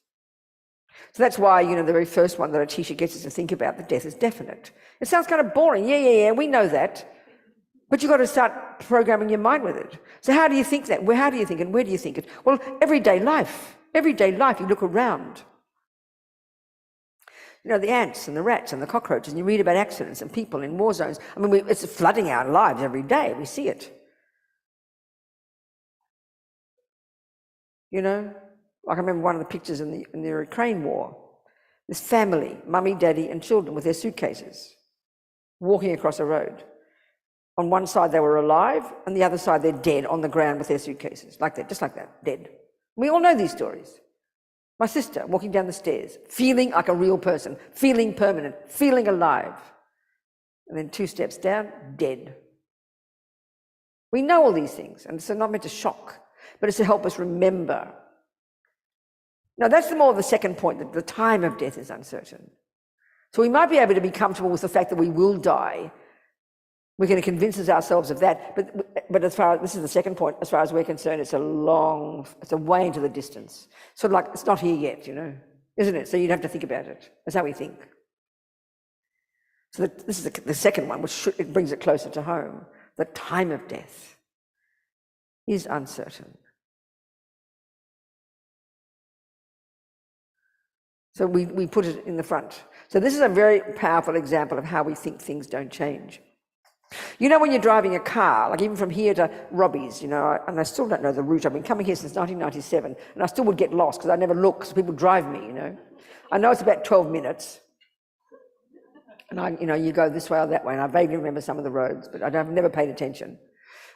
So that's why, you know, the very first one that a teacher gets us to think about, that death is definite. It sounds kind of boring. Yeah, we know that. But you've got to start programming your mind with it. So how do you think that? How do you think it? Where do you think it? Well, everyday life, you look around. You know, the ants and the rats and the cockroaches, and you read about accidents and people in war zones. I mean, it's flooding our lives every day. We see it. You know, like I remember one of the pictures in the Ukraine war. This family, mummy, daddy, and children with their suitcases, walking across a road. On one side, they were alive, and the other side, they're dead on the ground with their suitcases. Like that, just like that, dead. We all know these stories. My sister walking down the stairs, feeling like a real person, feeling permanent, feeling alive. And then 2 steps down, dead. We know all these things, and it's not meant to shock, but it's to help us remember. Now, that's more the second point, that the time of death is uncertain. So we might be able to be comfortable with the fact that we will die. We're going to convince ourselves of that. But as far as, this is the second point, as far as we're concerned, it's a way into the distance. Sort of like, it's not here yet, you know. isn't it? So you'd have to think about it. That's how we think. So this is the second one, which it brings it closer to home. The time of death is uncertain. So we put it in the front. So this is a very powerful example of how we think things don't change. You know, when you're driving a car, like even from here to Robbie's, you know, and I still don't know the route. I've been coming here since 1997, and I still would get lost because I never look, because people drive me, you know. I know it's about 12 minutes. And you go this way or that way, and I vaguely remember some of the roads, but I've never paid attention.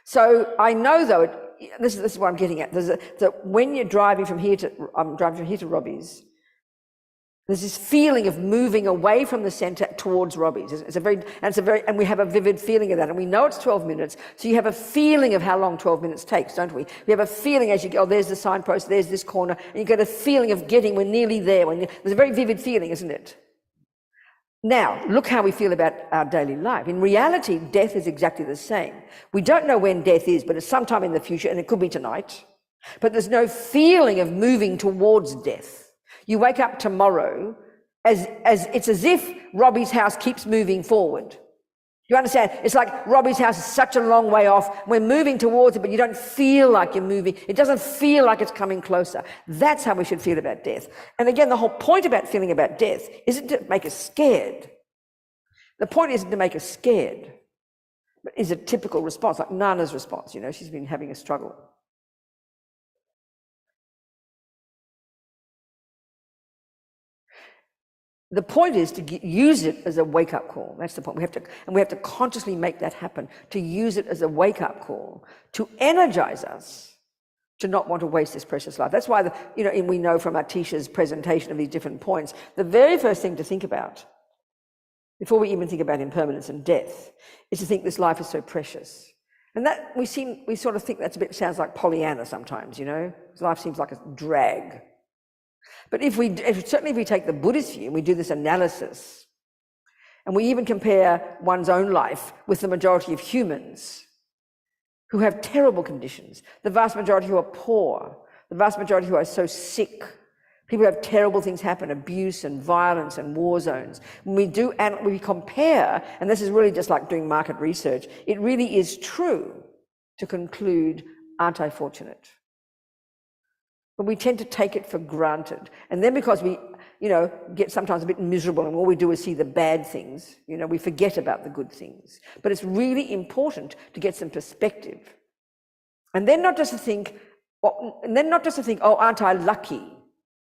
So I know, though, this is what I'm getting at, that when you're driving from here to, I'm driving from here to Robbie's, there's this feeling of moving away from the centre towards Robbie's. And we have a vivid feeling of that, and we know it's 12 minutes, so you have a feeling of how long 12 minutes takes, don't we? We have a feeling as you go, oh, there's the signpost, there's this corner, and you get a feeling of we're nearly there. There's a very vivid feeling, isn't it? Now, look how we feel about our daily life. In reality, death is exactly the same. We don't know when death is, but it's sometime in the future, and it could be tonight. But there's no feeling of moving towards death. You wake up tomorrow as it's as if Robbie's house keeps moving forward. You understand? It's like Robbie's house is such a long way off. We're moving towards it, but you don't feel like you're moving. It doesn't feel like it's coming closer. That's how we should feel about death. And again, the whole point about feeling about death isn't to make us scared. The point isn't to make us scared, but is a typical response, like Nana's response. You know, she's been having a struggle. The point is to use it as a wake-up call. That's the point. We have to consciously make that happen, to use it as a wake-up call, to energize us to not want to waste this precious life. That's why, we know from Atisha's presentation of these different points, the very first thing to think about, before we even think about impermanence and death, is to think this life is so precious. And that we sort of think sounds like Pollyanna sometimes, you know? Life seems like a drag. But certainly if we take the Buddhist view and we do this analysis, and we even compare one's own life with the majority of humans who have terrible conditions, the vast majority who are poor, the vast majority who are so sick, people who have terrible things happen, abuse and violence and war zones. When we do, and we compare, and this is really just like doing market research, it really is true to conclude, aren't I fortunate? But we tend to take it for granted. And then because we, get sometimes a bit miserable and all we do is see the bad things, we forget about the good things. But it's really important to get some perspective. And then not just to think, oh, aren't I lucky?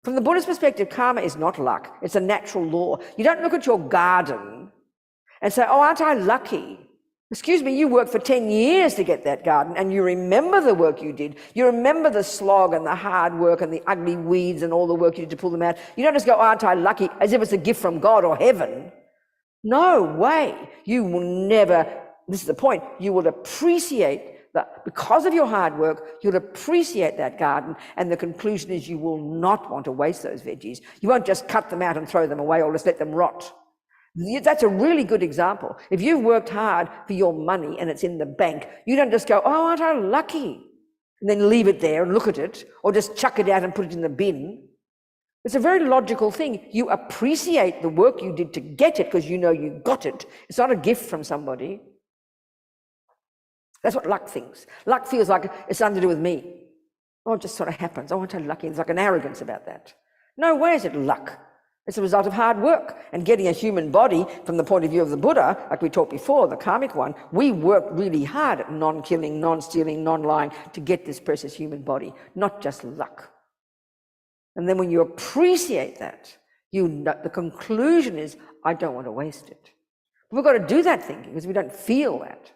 From the Buddhist perspective, karma is not luck. It's a natural law. You don't look at your garden and say, oh, aren't I lucky? Excuse me, you worked for 10 years to get that garden, and you remember the work you did. You remember the slog and the hard work and the ugly weeds and all the work you did to pull them out. You don't just go, aren't I lucky, as if it's a gift from God or heaven. No way. You will never, this is the point, you will appreciate that because of your hard work, you'll appreciate that garden, and the conclusion is you will not want to waste those veggies. You won't just cut them out and throw them away or just let them rot. That's a really good example. If you've worked hard for your money and it's in the bank, you don't just go, oh, aren't I lucky? And then leave it there and look at it, or just chuck it out and put it in the bin. It's a very logical thing. You appreciate the work you did to get it because you know you got it. It's not a gift from somebody. That's what luck thinks. Luck feels like it's something to do with me. Oh, it just sort of happens. Oh, aren't I lucky? There's like an arrogance about that. No way is it luck. It's a result of hard work and getting a human body from the point of view of the Buddha, like we talked before, the karmic one. We worked really hard at non-killing, non-stealing, non-lying to get this precious human body, not just luck. And then when you appreciate that, the conclusion is, I don't want to waste it. But we've got to do that thinking because we don't feel that.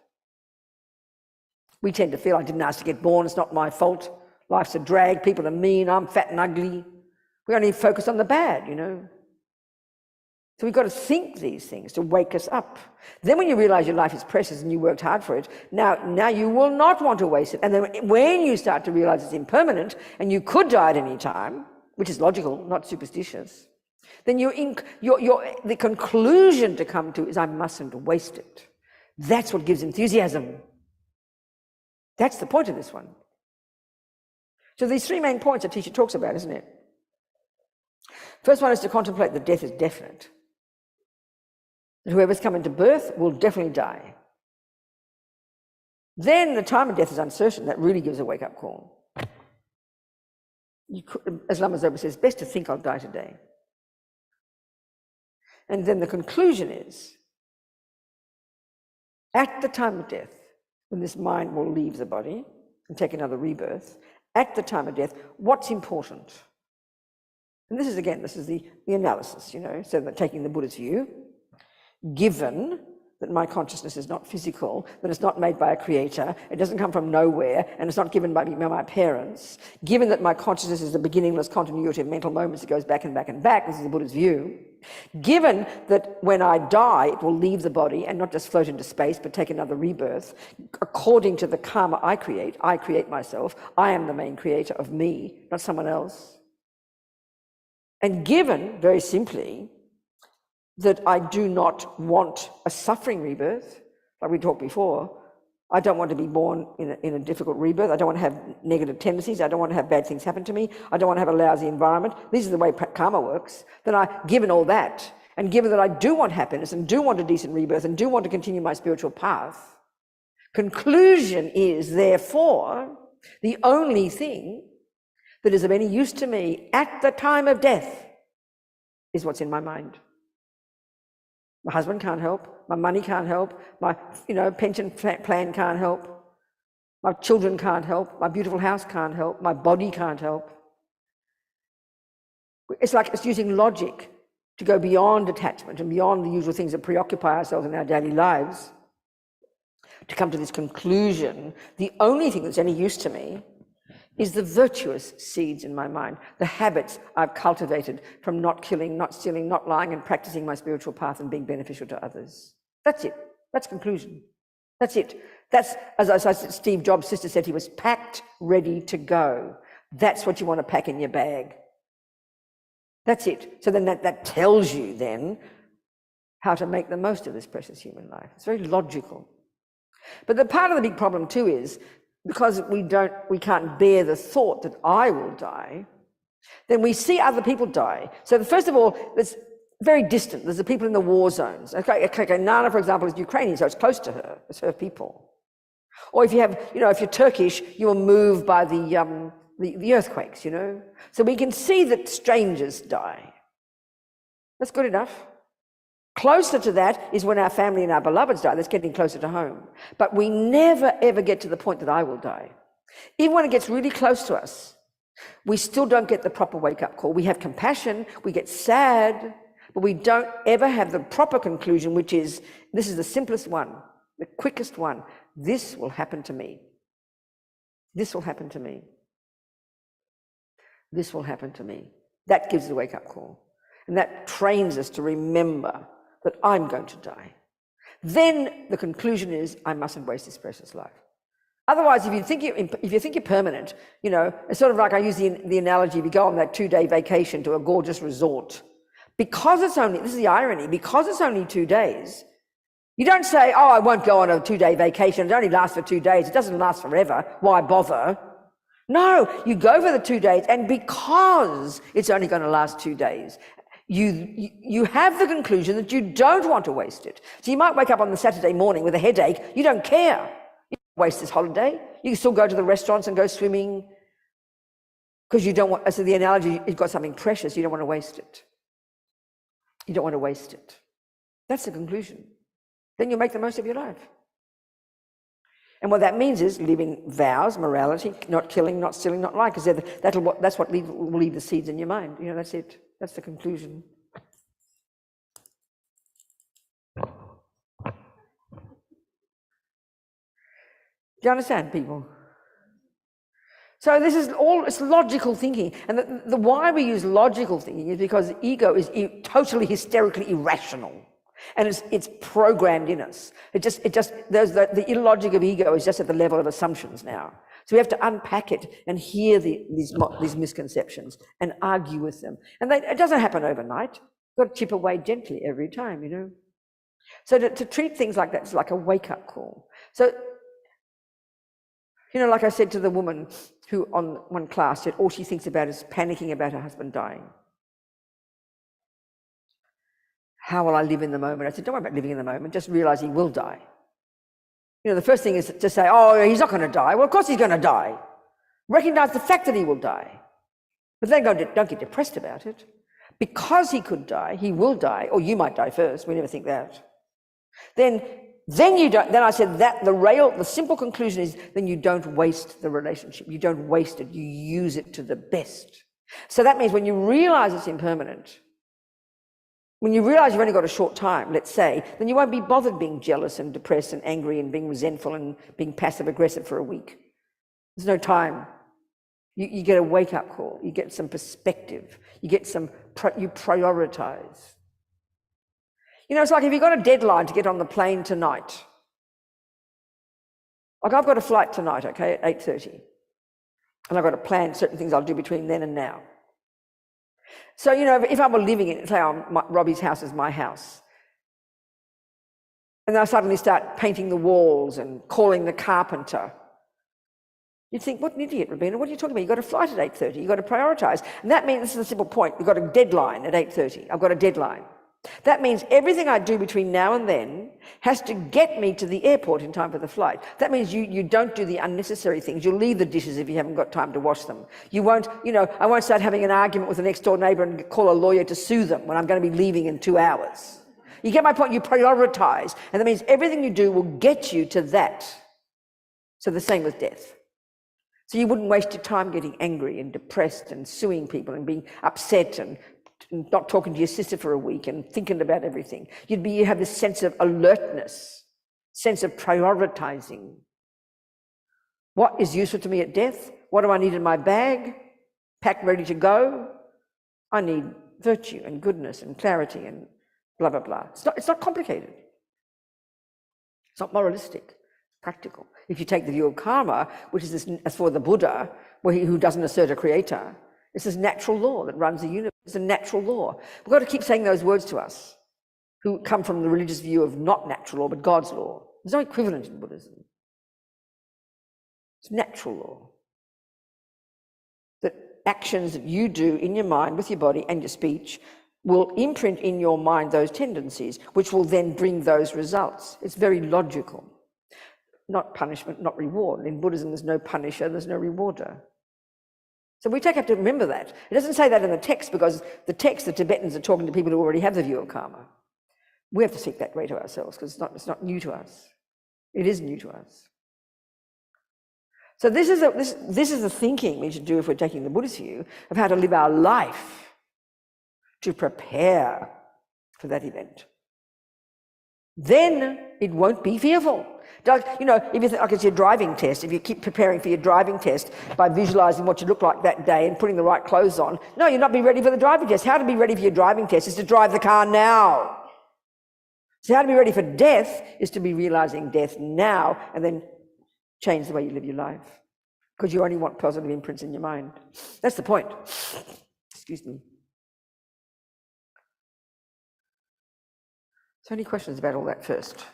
We tend to feel, I didn't ask to get born, it's not my fault. Life's a drag, people are mean, I'm fat and ugly. We only focus on the bad, So we've got to think these things to wake us up. Then when you realize your life is precious and you worked hard for it, now you will not want to waste it. And then when you start to realize it's impermanent and you could die at any time, which is logical, not superstitious, then the conclusion to come to is I mustn't waste it. That's what gives enthusiasm. That's the point of this one. So these three main points that Tisha talks about, isn't it? First one is to contemplate that death is definite. That whoever's come into birth will definitely die. Then the time of death is uncertain. That really gives a wake-up call. As Lama Zopa says, best to think I'll die today. And then the conclusion is, at the time of death, when this mind will leave the body and take another rebirth, at the time of death, what's important? And this is the analysis, so that taking the Buddha's view, given that my consciousness is not physical, that it's not made by a creator, it doesn't come from nowhere, and it's not given by my parents, given that my consciousness is a beginningless continuity of mental moments that goes back and back and back, this is the Buddha's view, given that when I die, it will leave the body and not just float into space, but take another rebirth, according to the karma I create myself, I am the main creator of me, not someone else. And given, very simply, that I do not want a suffering rebirth, like we talked before. I don't want to be born in a difficult rebirth. I don't want to have negative tendencies. I don't want to have bad things happen to me. I don't want to have a lousy environment. This is the way karma works. Then given all that, and given that I do want happiness and do want a decent rebirth and do want to continue my spiritual path, conclusion is, therefore, the only thing that is of any use to me at the time of death is what's in my mind. My husband can't help, my money can't help, my pension plan can't help, my children can't help, my beautiful house can't help, my body can't help. It's like it's using logic to go beyond attachment and beyond the usual things that preoccupy ourselves in our daily lives to come to this conclusion. The only thing that's any use to me is the virtuous seeds in my mind, the habits I've cultivated from not killing, not stealing, not lying, and practicing my spiritual path and being beneficial to others. That's it. That's conclusion. That's it. That's, as Steve Jobs' sister said, he was packed, ready to go. That's what you want to pack in your bag. That's it. So then that tells you then how to make the most of this precious human life. It's very logical. But the part of the big problem too is, because we can't bear the thought that I will die, then we see other people die. So first of all, it's very distant. There's the people in the war zones. Okay, Nana, for example, is Ukrainian, so it's close to her. It's her people. Or if you have, if you're Turkish, you are moved by the earthquakes, So we can see that strangers die. That's good enough. Closer to that is when our family and our beloveds die. That's getting closer to home. But we never, ever get to the point that I will die. Even when it gets really close to us, we still don't get the proper wake-up call. We have compassion, we get sad, but we don't ever have the proper conclusion, which is, this is the simplest one, the quickest one. This will happen to me. This will happen to me. This will happen to me. That gives the wake-up call. And that trains us to remember that I'm going to die. Then the conclusion is, I mustn't waste this precious life. Otherwise, if you think you're permanent, it's sort of like I use the analogy, if you go on that 2-day vacation to a gorgeous resort, because it's only, this is the irony, because it's only 2 days, you don't say, I won't go on a 2-day vacation, it only lasts for 2 days, it doesn't last forever, why bother? No, you go for the 2 days, and because it's only going to last 2 days, you have the conclusion that you don't want to waste it. So you might wake up on the Saturday morning with a headache. You don't care. You don't waste this holiday. You can still go to the restaurants and go swimming because you don't want, so the analogy, you've got something precious. You don't want to waste it. You don't want to waste it. That's the conclusion. Then you make the most of your life. And what that means is living vows, morality, not killing, not stealing, not lying, because that's what will leave the seeds in your mind. That's it. That's the conclusion. Do you understand, people? So this is all, it's logical thinking. And the why we use logical thinking is because ego is totally hysterically irrational. And it's programmed in us. There's the illogic of ego is just at the level of assumptions now. So we have to unpack it and hear these misconceptions and argue with them. And it doesn't happen overnight. You've got to chip away gently every time, So to treat things like that is like a wake-up call. So, like I said to the woman who on one class said all she thinks about is panicking about her husband dying. how will I live in the moment? I said, don't worry about living in the moment, just realize he will die. You know, the first thing is to say, oh, he's not going to die. Well, of course he's going to die. Recognize the fact that he will die. But then don't get depressed about it. Because he could die, he will die, or you might die first. We never think that. Then you don't. Then I said that the simple conclusion is then you don't waste the relationship. You don't waste it. You use it to the best. So that means when you realize it's impermanent, when you realize you've only got a short time, let's say, then you won't be bothered being jealous and depressed and angry and being resentful and being passive aggressive for a week. There's no time. You get a wake-up call. You get some perspective. You prioritize. You know, it's like if you've got a deadline to get on the plane tonight. Like I've got a flight tonight, okay, at 8:30. And I've got to plan certain things I'll do between then and now. So, you know, if I were living in, say, Robbie's house is my house, and then I suddenly start painting the walls and calling the carpenter, you'd think, what an idiot, Robina, what are you talking about? You've got a flight at 8:30, you've got to prioritise. And that means, this is a simple point, you've got a deadline at 8:30. I've got a deadline. That means everything I do between now and then has to get me to the airport in time for the flight. That means you don't do the unnecessary things. You'll leave the dishes if you haven't got time to wash them. You won't, you know, I won't start having an argument with the next door neighbour and call a lawyer to sue them when I'm going to be leaving in 2 hours. You get my point? You prioritise. And that means everything you do will get you to that. So the same with death. So you wouldn't waste your time getting angry and depressed and suing people and being upset and not talking to your sister for a week and thinking about everything. You have this sense of alertness, sense of prioritizing. What is useful to me at death? What do I need in my bag? Packed, ready to go? I need virtue and goodness and clarity and blah, blah, blah. It's not complicated. It's not moralistic. It's practical. If you take the view of karma, which is this, as for the Buddha, who doesn't assert a creator, it's this natural law that runs the universe. It's a natural law. We've got to keep saying those words to us, who come from the religious view of not natural law, but God's law. There's no equivalent in Buddhism. It's natural law. That actions that you do in your mind, with your body and your speech, will imprint in your mind those tendencies, which will then bring those results. It's very logical. Not punishment, not reward. In Buddhism, there's no punisher, there's no rewarder. So we have to remember that. It doesn't say that in the text, because the text, the Tibetans are talking to people who already have the view of karma. We have to seek that way to ourselves, because it's not new to us. It is new to us. So this is the thinking we should do if we're taking the Buddhist view of how to live our life to prepare for that event. Then it won't be fearful. You know, if you think like it's your driving test, if you keep preparing for your driving test by visualising what you look like that day and putting the right clothes on, no, you're not being ready for the driving test. How to be ready for your driving test is to drive the car now. So how to be ready for death is to be realising death now and then change the way you live your life, because you only want positive imprints in your mind. That's the point. Excuse me. So any questions about all that first?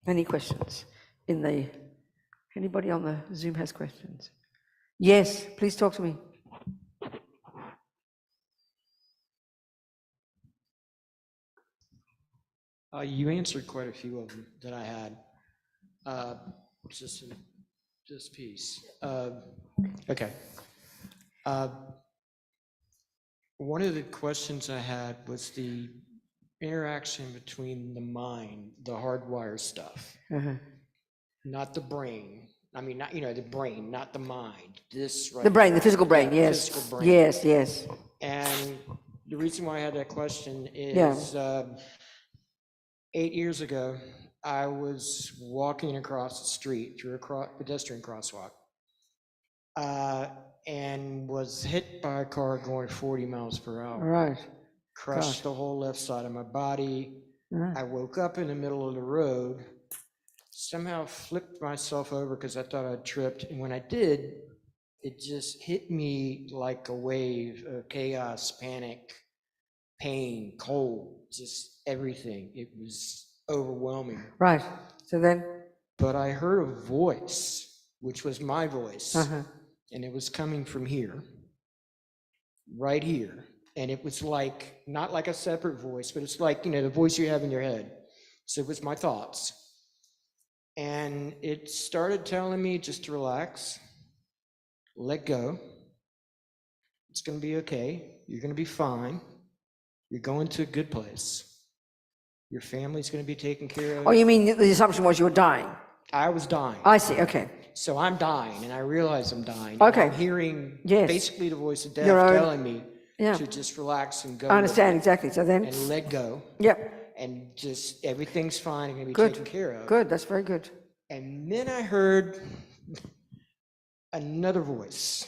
Any questions? Anybody on the Zoom has questions? Yes, please talk to me. You answered quite a few of them that I had. Just in this piece. Okay. One of the questions I had was the interaction between the mind, the hardwire stuff, not the brain. I mean, not, you know, the brain, not the mind. This right. The brain, the physical brain, yeah, yes. Physical brain. Yes, yes. And the reason why I had that question is 8 years ago, I was walking across the street through a pedestrian crosswalk and was hit by a car going 40 miles per hour. Right. Crushed the whole left side of my body. Right. I woke up in the middle of the road, somehow flipped myself over because I thought I'd tripped. And when I did, it just hit me like a wave of chaos, panic, pain, cold, just everything. It was overwhelming. Right. So then? But I heard a voice, which was my voice, and it was coming from here, right here. And it was like, not like a separate voice, but it's like, the voice you have in your head. So it was my thoughts. And it started telling me just to relax, let go. It's going to be okay. You're going to be fine. You're going to a good place. Your family's going to be taken care of. Oh, you mean the assumption was you were dying? I was dying. I see, okay. So I'm dying, and I realize I'm dying. Okay. I'm hearing basically the voice of death telling me to just relax and go. I understand, exactly. So then? And let go. Yep. And just everything's fine and going to be taken care of. Good, that's very good. And then I heard another voice,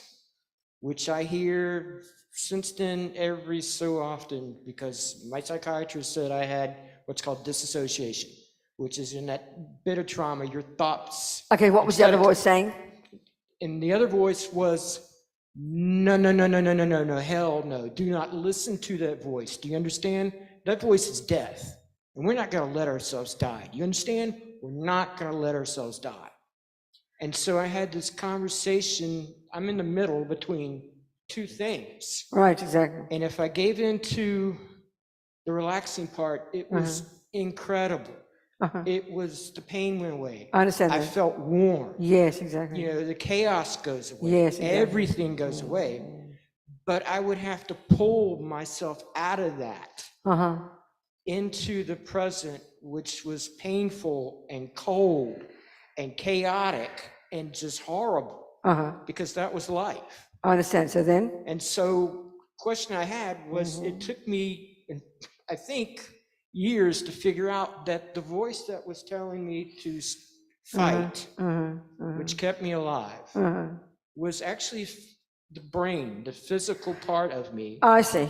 which I hear since then every so often, because my psychiatrist said I had what's called disassociation, which is in that bit of trauma, your thoughts. Okay, what was the other voice saying? And the other voice was, no, hell no. Do not listen to that voice. Do you understand? That voice is death. And we're not going to let ourselves die. Do you understand? We're not going to let ourselves die. And so I had this conversation. I'm in the middle between two things. Right, exactly. And if I gave in to the relaxing part, it was incredible. It was, the pain went away. I understand I that. felt warm. Yes, exactly. The chaos goes away. Yes, exactly. Everything goes away. But I would have to pull myself out of that into the present, which was painful and cold and chaotic and just horrible, because that was life. I understand. So then? And so question I had was, it took me, I think, years to figure out that the voice that was telling me to fight, which kept me alive, was actually the brain, the physical part of me. I see.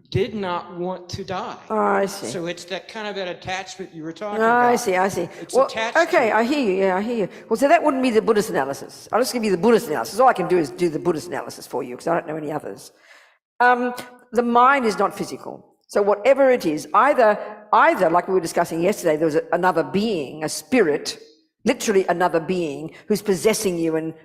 Did not want to die. I see. So it's that kind of that attachment you were talking about. I see. It's attached okay, to I hear you. Yeah, I hear you. Well, so that wouldn't be the Buddhist analysis. I'll just give you the Buddhist analysis. All I can do is do the Buddhist analysis for you, because I don't know any others. The mind is not physical. So whatever it is, either like we were discussing yesterday, there was another being, a spirit, literally another being who's possessing you, and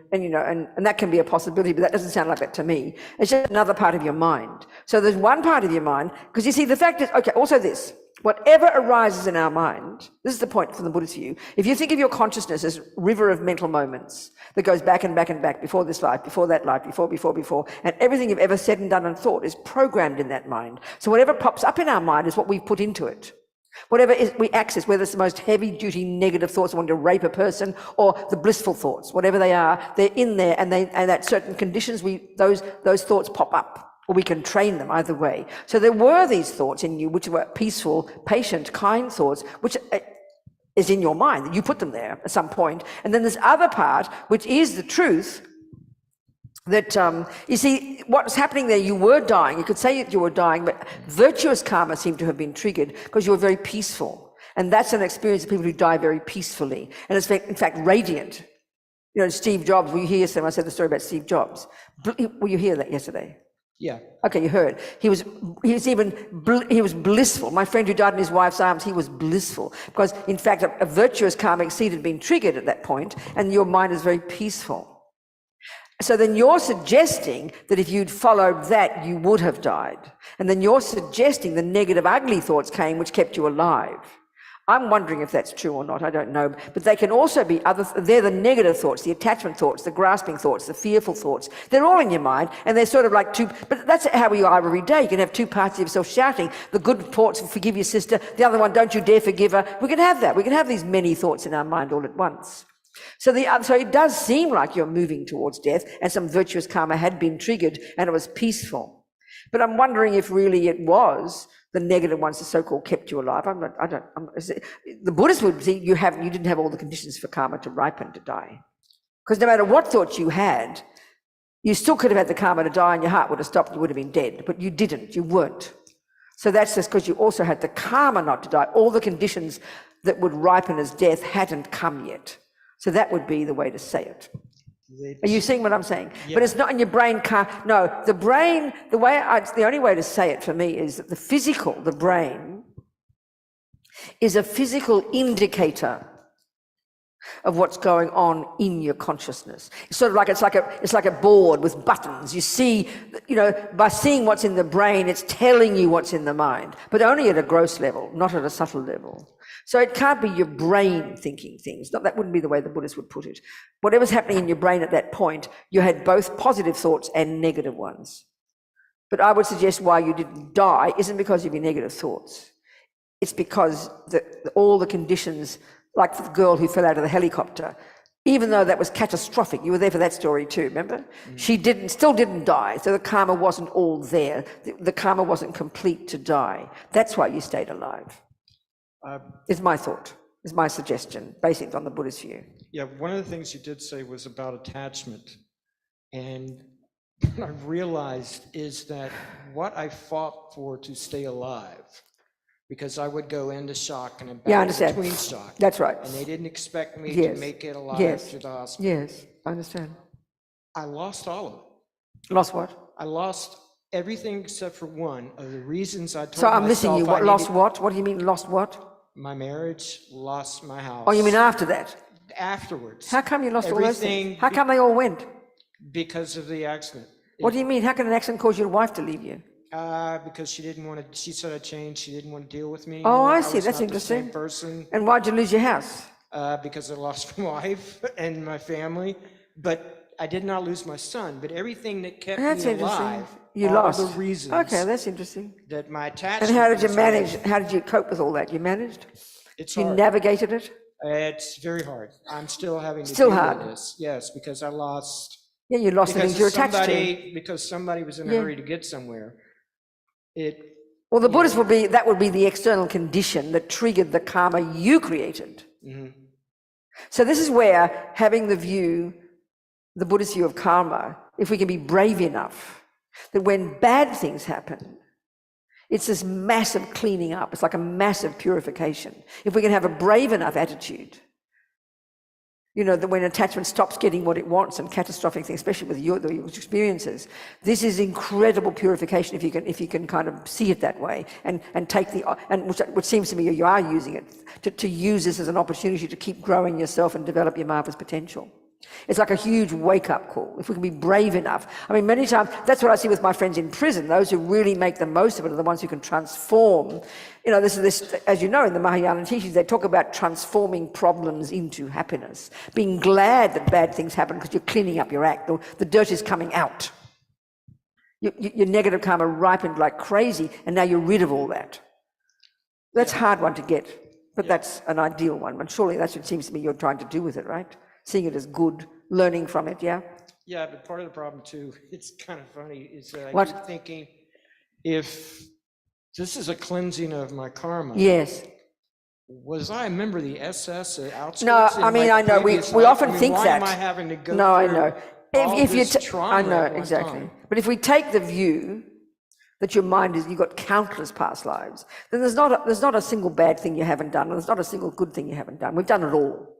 that can be a possibility, but that doesn't sound like that to me. It's just another part of your mind. So there's one part of your mind, because you see, the fact is, okay, also this, whatever arises in our mind, this is the point from the Buddhist view. If you think of your consciousness as a river of mental moments that goes back and back and back, before this life, before that life, before, and everything you've ever said and done and thought is programmed in that mind. So whatever pops up in our mind is what we've put into it. Whatever we access, whether it's the most heavy-duty negative thoughts, wanting to rape a person, or the blissful thoughts, whatever they are, they're in there, and at certain conditions, those thoughts pop up, or we can train them either way. So there were these thoughts in you, which were peaceful, patient, kind thoughts, which is in your mind, that you put them there at some point. And then this other part, which is the truth, that, you see, what's happening there, you were dying. You could say that you were dying, but virtuous karma seemed to have been triggered because you were very peaceful. And that's an experience of people who die very peacefully. And it's, in fact, radiant. Steve Jobs, were you hear I said the story about Steve Jobs? Were you hear that yesterday? Yeah. Okay, you heard. He was blissful. My friend who died in his wife's arms, he was blissful. Because, in fact, a virtuous karmic seed had been triggered at that point, and your mind is very peaceful. So then you're suggesting that if you'd followed that, you would have died. And then you're suggesting the negative, ugly thoughts came, which kept you alive. I'm wondering if that's true or not, I don't know. But they can also be they're the negative thoughts, the attachment thoughts, the grasping thoughts, the fearful thoughts. They're all in your mind, and they're sort of like but that's how we are every day. You can have two parts of yourself shouting. The good thoughts, forgive your sister. The other one, don't you dare forgive her. We can have that. We can have these many thoughts in our mind all at once. So it does seem like you're moving towards death, and some virtuous karma had been triggered, and it was peaceful. But I'm wondering if really it was the negative ones, the so-called, kept you alive. The Buddhists would see you didn't have all the conditions for karma to ripen, to die. Because no matter what thoughts you had, you still could have had the karma to die, and your heart would have stopped, you would have been dead. But you didn't, you weren't. So that's just because you also had the karma not to die. All the conditions that would ripen as death hadn't come yet. So that would be the way to say it. Are you seeing what I'm saying? Yeah. But it's not in your brain. No, the brain, the only way to say it for me is that the brain, is a physical indicator of what's going on in your consciousness. It's sort of like, it's like a board with buttons. You see, by seeing what's in the brain, it's telling you what's in the mind, but only at a gross level, not at a subtle level. So it can't be your brain thinking things. That wouldn't be the way the Buddhists would put it. Whatever's happening in your brain at that point, you had both positive thoughts and negative ones. But I would suggest why you didn't die isn't because of your negative thoughts. It's because all the conditions, like the girl who fell out of the helicopter, even though that was catastrophic, you were there for that story too, remember? She still didn't die, so the karma wasn't all there. The karma wasn't complete to die. That's why you stayed alive, is my thought, is my suggestion, based on the Buddhist view. Yeah, one of the things you did say was about attachment. And what I've realized is that what I fought for to stay alive, because I would go into shock and Yeah, I back understand. between shock. That's right. And they didn't expect me Yes. to make it alive Yes. to the hospital. Yes, I understand. I lost all of it. Lost what? I lost everything except for one of the reasons I told So I'm missing myself you. What, I lost needed- what? What do you mean lost what? My marriage, lost my house. Oh, you mean after that? Afterwards. How come you lost all those Everything things? How come they all went? Because of the accident. What do you mean? How can an accident cause your wife to leave you? Because she didn't want to, she said I changed, she didn't want to deal with me Oh, anymore. I see. was That's not the same interesting. person, And why'd you lose your house? because I lost my wife and my family, but I did not lose my son, but everything that kept That's me interesting. alive You are lost. the reasons Okay, that's interesting. that my attachment. And how did you was manage? made. How did you cope with all that? You managed? It's You hard. navigated it? It's very hard. I'm still having to Still deal hard. with this. Yes, because I lost. Yeah, you lost the things you're attached to. Because somebody was in a Yeah. hurry to get somewhere. Well, the Buddhist would be, that would be the external condition that triggered the karma you created. Mhm. So this is where having the view, the Buddhist view of karma, if we can be brave enough, that when bad things happen, it's this massive cleaning up. It's like a massive purification. If we can have a brave enough attitude, that when attachment stops getting what it wants and catastrophic things, especially with your experiences, this is incredible purification if you can kind of see it that way and take which seems to me you are using it to use this as an opportunity to keep growing yourself and develop your marvelous potential. It's like a huge wake-up call, if we can be brave enough. I mean, many times, that's what I see with my friends in prison. Those who really make the most of it are the ones who can transform. This, as you know, in the Mahayana teachings, they talk about transforming problems into happiness, being glad that bad things happen because you're cleaning up your act, or the dirt is coming out. Your negative karma ripened like crazy, and now you're rid of all that. That's a hard one to get, but that's an ideal one. And surely that's what it seems to me you're trying to do with it, right? Seeing it as good, learning from it, yeah? Yeah, but part of the problem too, it's kind of funny, is that I What? keep thinking, if this is a cleansing of my karma. Yes. Was I a member of the SS at outskirts? No, in I mean, my I know, we previous often life? think why that. am I having to go No, I through know. all If you this trauma I know, at one exactly. time? But if we take the view that your mind is, you've got countless past lives, then there's not a single bad thing you haven't done, and there's not a single good thing you haven't done. We've done it all.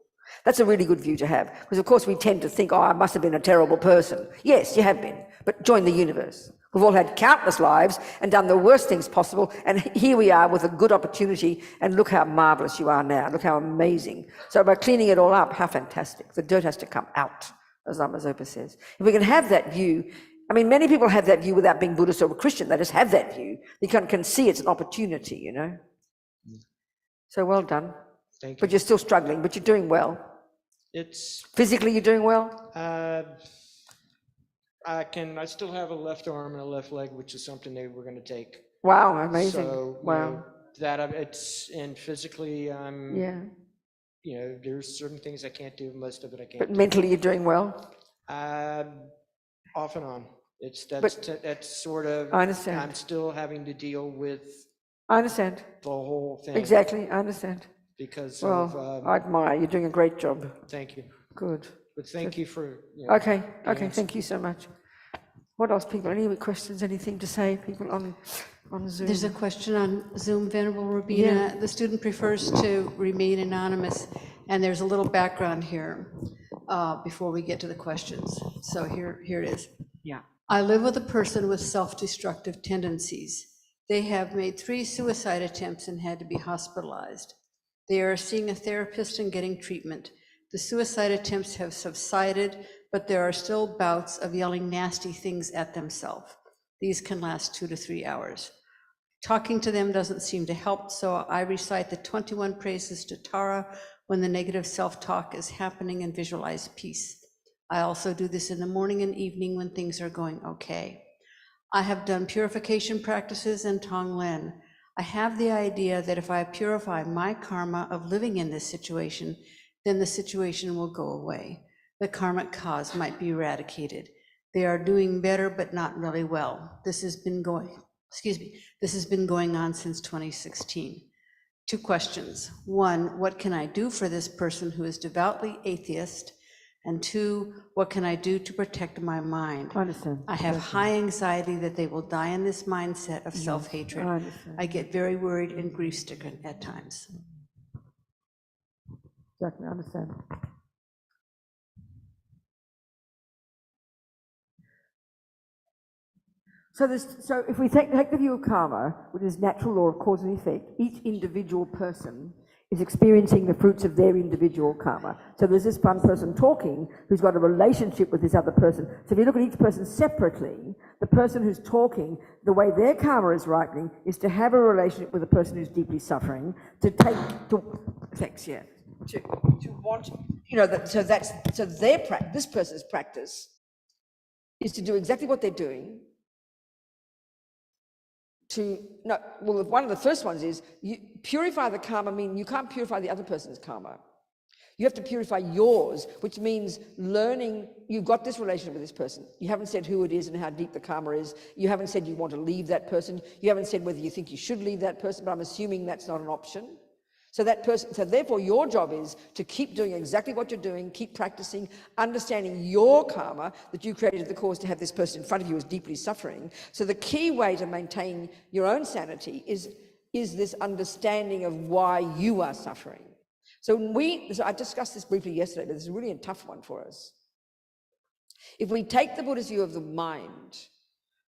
That's a really good view to have, because of course we tend to think, I must have been a terrible person. Yes, you have been, but join the universe. We've all had countless lives and done the worst things possible, and here we are with a good opportunity, and look how marvelous you are now, look how amazing. So by cleaning it all up, how fantastic. The dirt has to come out, as Lama Zopa says. If we can have that view, I mean, many people have that view without being Buddhist or Christian, they just have that view. You can see it's an opportunity, So well done. Thank you. But you're still struggling, but you're doing well. It's, Physically, you're doing well? I still have a left arm and a left leg, which is something they were gonna take. Wow, amazing. So, Wow. and physically, Yeah. There's certain things I can't do, most of it I can't But do. mentally, you're doing well? Off and on. That's sort of, I understand. I'm still having to deal with I understand. the whole thing. Exactly, I understand. Because Well, of, I admire, you're doing a great job. thank you. Good. But thank you for, Okay, answer. thank you so much. What else, people? Any questions, anything to say, people on Zoom? There's a question on Zoom, Venerable Robina. The student prefers to remain anonymous, and there's a little background here before we get to the questions. So here it is. Yeah. I live with a person with self-destructive tendencies. They have made 3 suicide attempts and had to be hospitalized. They are seeing a therapist and getting treatment. The suicide attempts have subsided, but there are still bouts of yelling nasty things at themselves. These can last 2 to 3 hours. Talking to them doesn't seem to help, so I recite the 21 praises to Tara when the negative self-talk is happening and visualize peace. I also do this in the morning and evening when things are going okay. I have done purification practices in Tonglen. I have the idea that if I purify my karma of living in this situation, then the situation will go away. The karmic cause might be eradicated. They are doing better, but not really well. This has been going on since 2016. 2 questions. 1, what can I do for this person who is devoutly atheist? And 2, what can I do to protect my mind? I understand. I have high anxiety that they will die in this mindset of self-hatred. I get very worried and grief-stricken at times. Exactly, I understand. So if we take the view of karma, which is natural law of cause and effect, each individual person is experiencing the fruits of their individual karma. So there's this one person talking who's got a relationship with this other person. So if you look at each person separately, the person who's talking, the way their karma is ripening is to have a relationship with a person who's deeply suffering, to want, this person's practice is to do exactly what they're doing. One of the first ones is you purify the karma, meaning you can't purify the other person's karma. You have to purify yours, which means learning you've got this relationship with this person. You haven't said who it is and how deep the karma is. You haven't said you want to leave that person. You haven't said whether you think you should leave that person, but I'm assuming that's not an option. So therefore your job is to keep doing exactly what you're doing, keep practicing, understanding your karma that you created the cause to have this person in front of you is deeply suffering. So the key way to maintain your own sanity is this understanding of why you are suffering. So I discussed this briefly yesterday, but this is really a tough one for us. If we take the Buddhist view of the mind,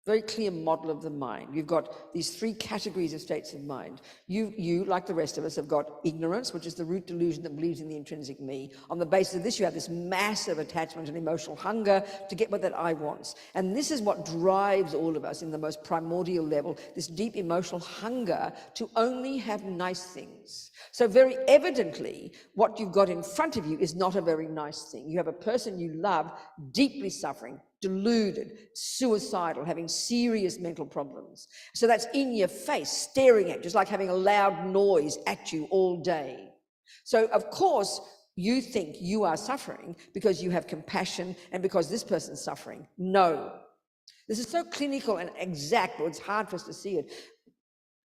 very clear model of the mind. You've got these 3 categories of states of mind. You, like the rest of us, have got ignorance, which is the root delusion that believes in the intrinsic me. On the basis of this, you have this massive attachment and emotional hunger to get what that I wants. And this is what drives all of us in the most primordial level, this deep emotional hunger to only have nice things. So very evidently, what you've got in front of you is not a very nice thing. You have a person you love deeply suffering, deluded, suicidal, having serious mental problems. So that's in your face, staring at you, just like having a loud noise at you all day. So of course, you think you are suffering because you have compassion and because this person's suffering. No. This is so clinical and exact, but it's hard for us to see it.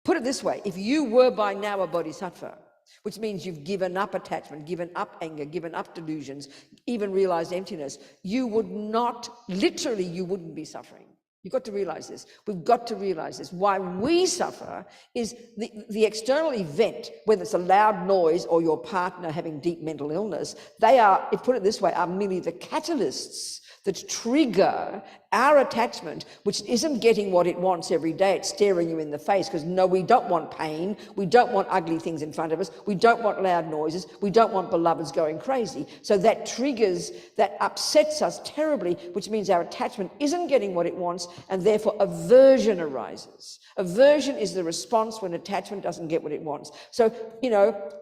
Put it this way, if you were by now a bodhisattva, which means you've given up attachment, given up anger, given up delusions, even realized emptiness, you would not, literally, you wouldn't be suffering. You've got to realize this. We've got to realize this. Why we suffer is the external event, whether it's a loud noise or your partner having deep mental illness, they are, if put it this way, are merely the catalysts that trigger our attachment, which isn't getting what it wants every day. It's staring you in the face because no, we don't want pain. We don't want ugly things in front of us. We don't want loud noises. We don't want beloveds going crazy. So that triggers, that upsets us terribly, which means our attachment isn't getting what it wants, and therefore aversion arises. Aversion is the response when attachment doesn't get what it wants. So,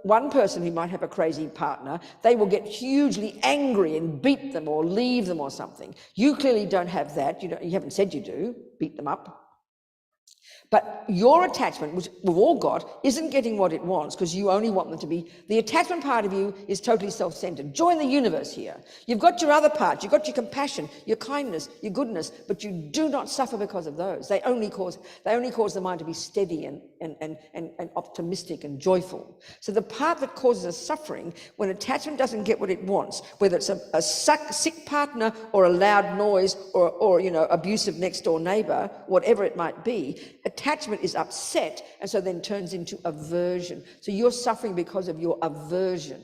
one person who might have a crazy partner, they will get hugely angry and beat them or leave them or something. You clearly don't have that. You haven't said you do, beat them up. But your attachment, which we've all got, isn't getting what it wants because you only want them to be. The attachment part of you is totally self-centered. Join the universe here. You've got your other parts. You've got your compassion, your kindness, your goodness, but you do not suffer because of those. They only cause the mind to be steady and optimistic and joyful. So the part that causes us suffering, when attachment doesn't get what it wants, whether it's a sick partner or a loud noise or abusive next door neighbor, whatever it might be, attachment is upset and so then turns into aversion. So you're suffering because of your aversion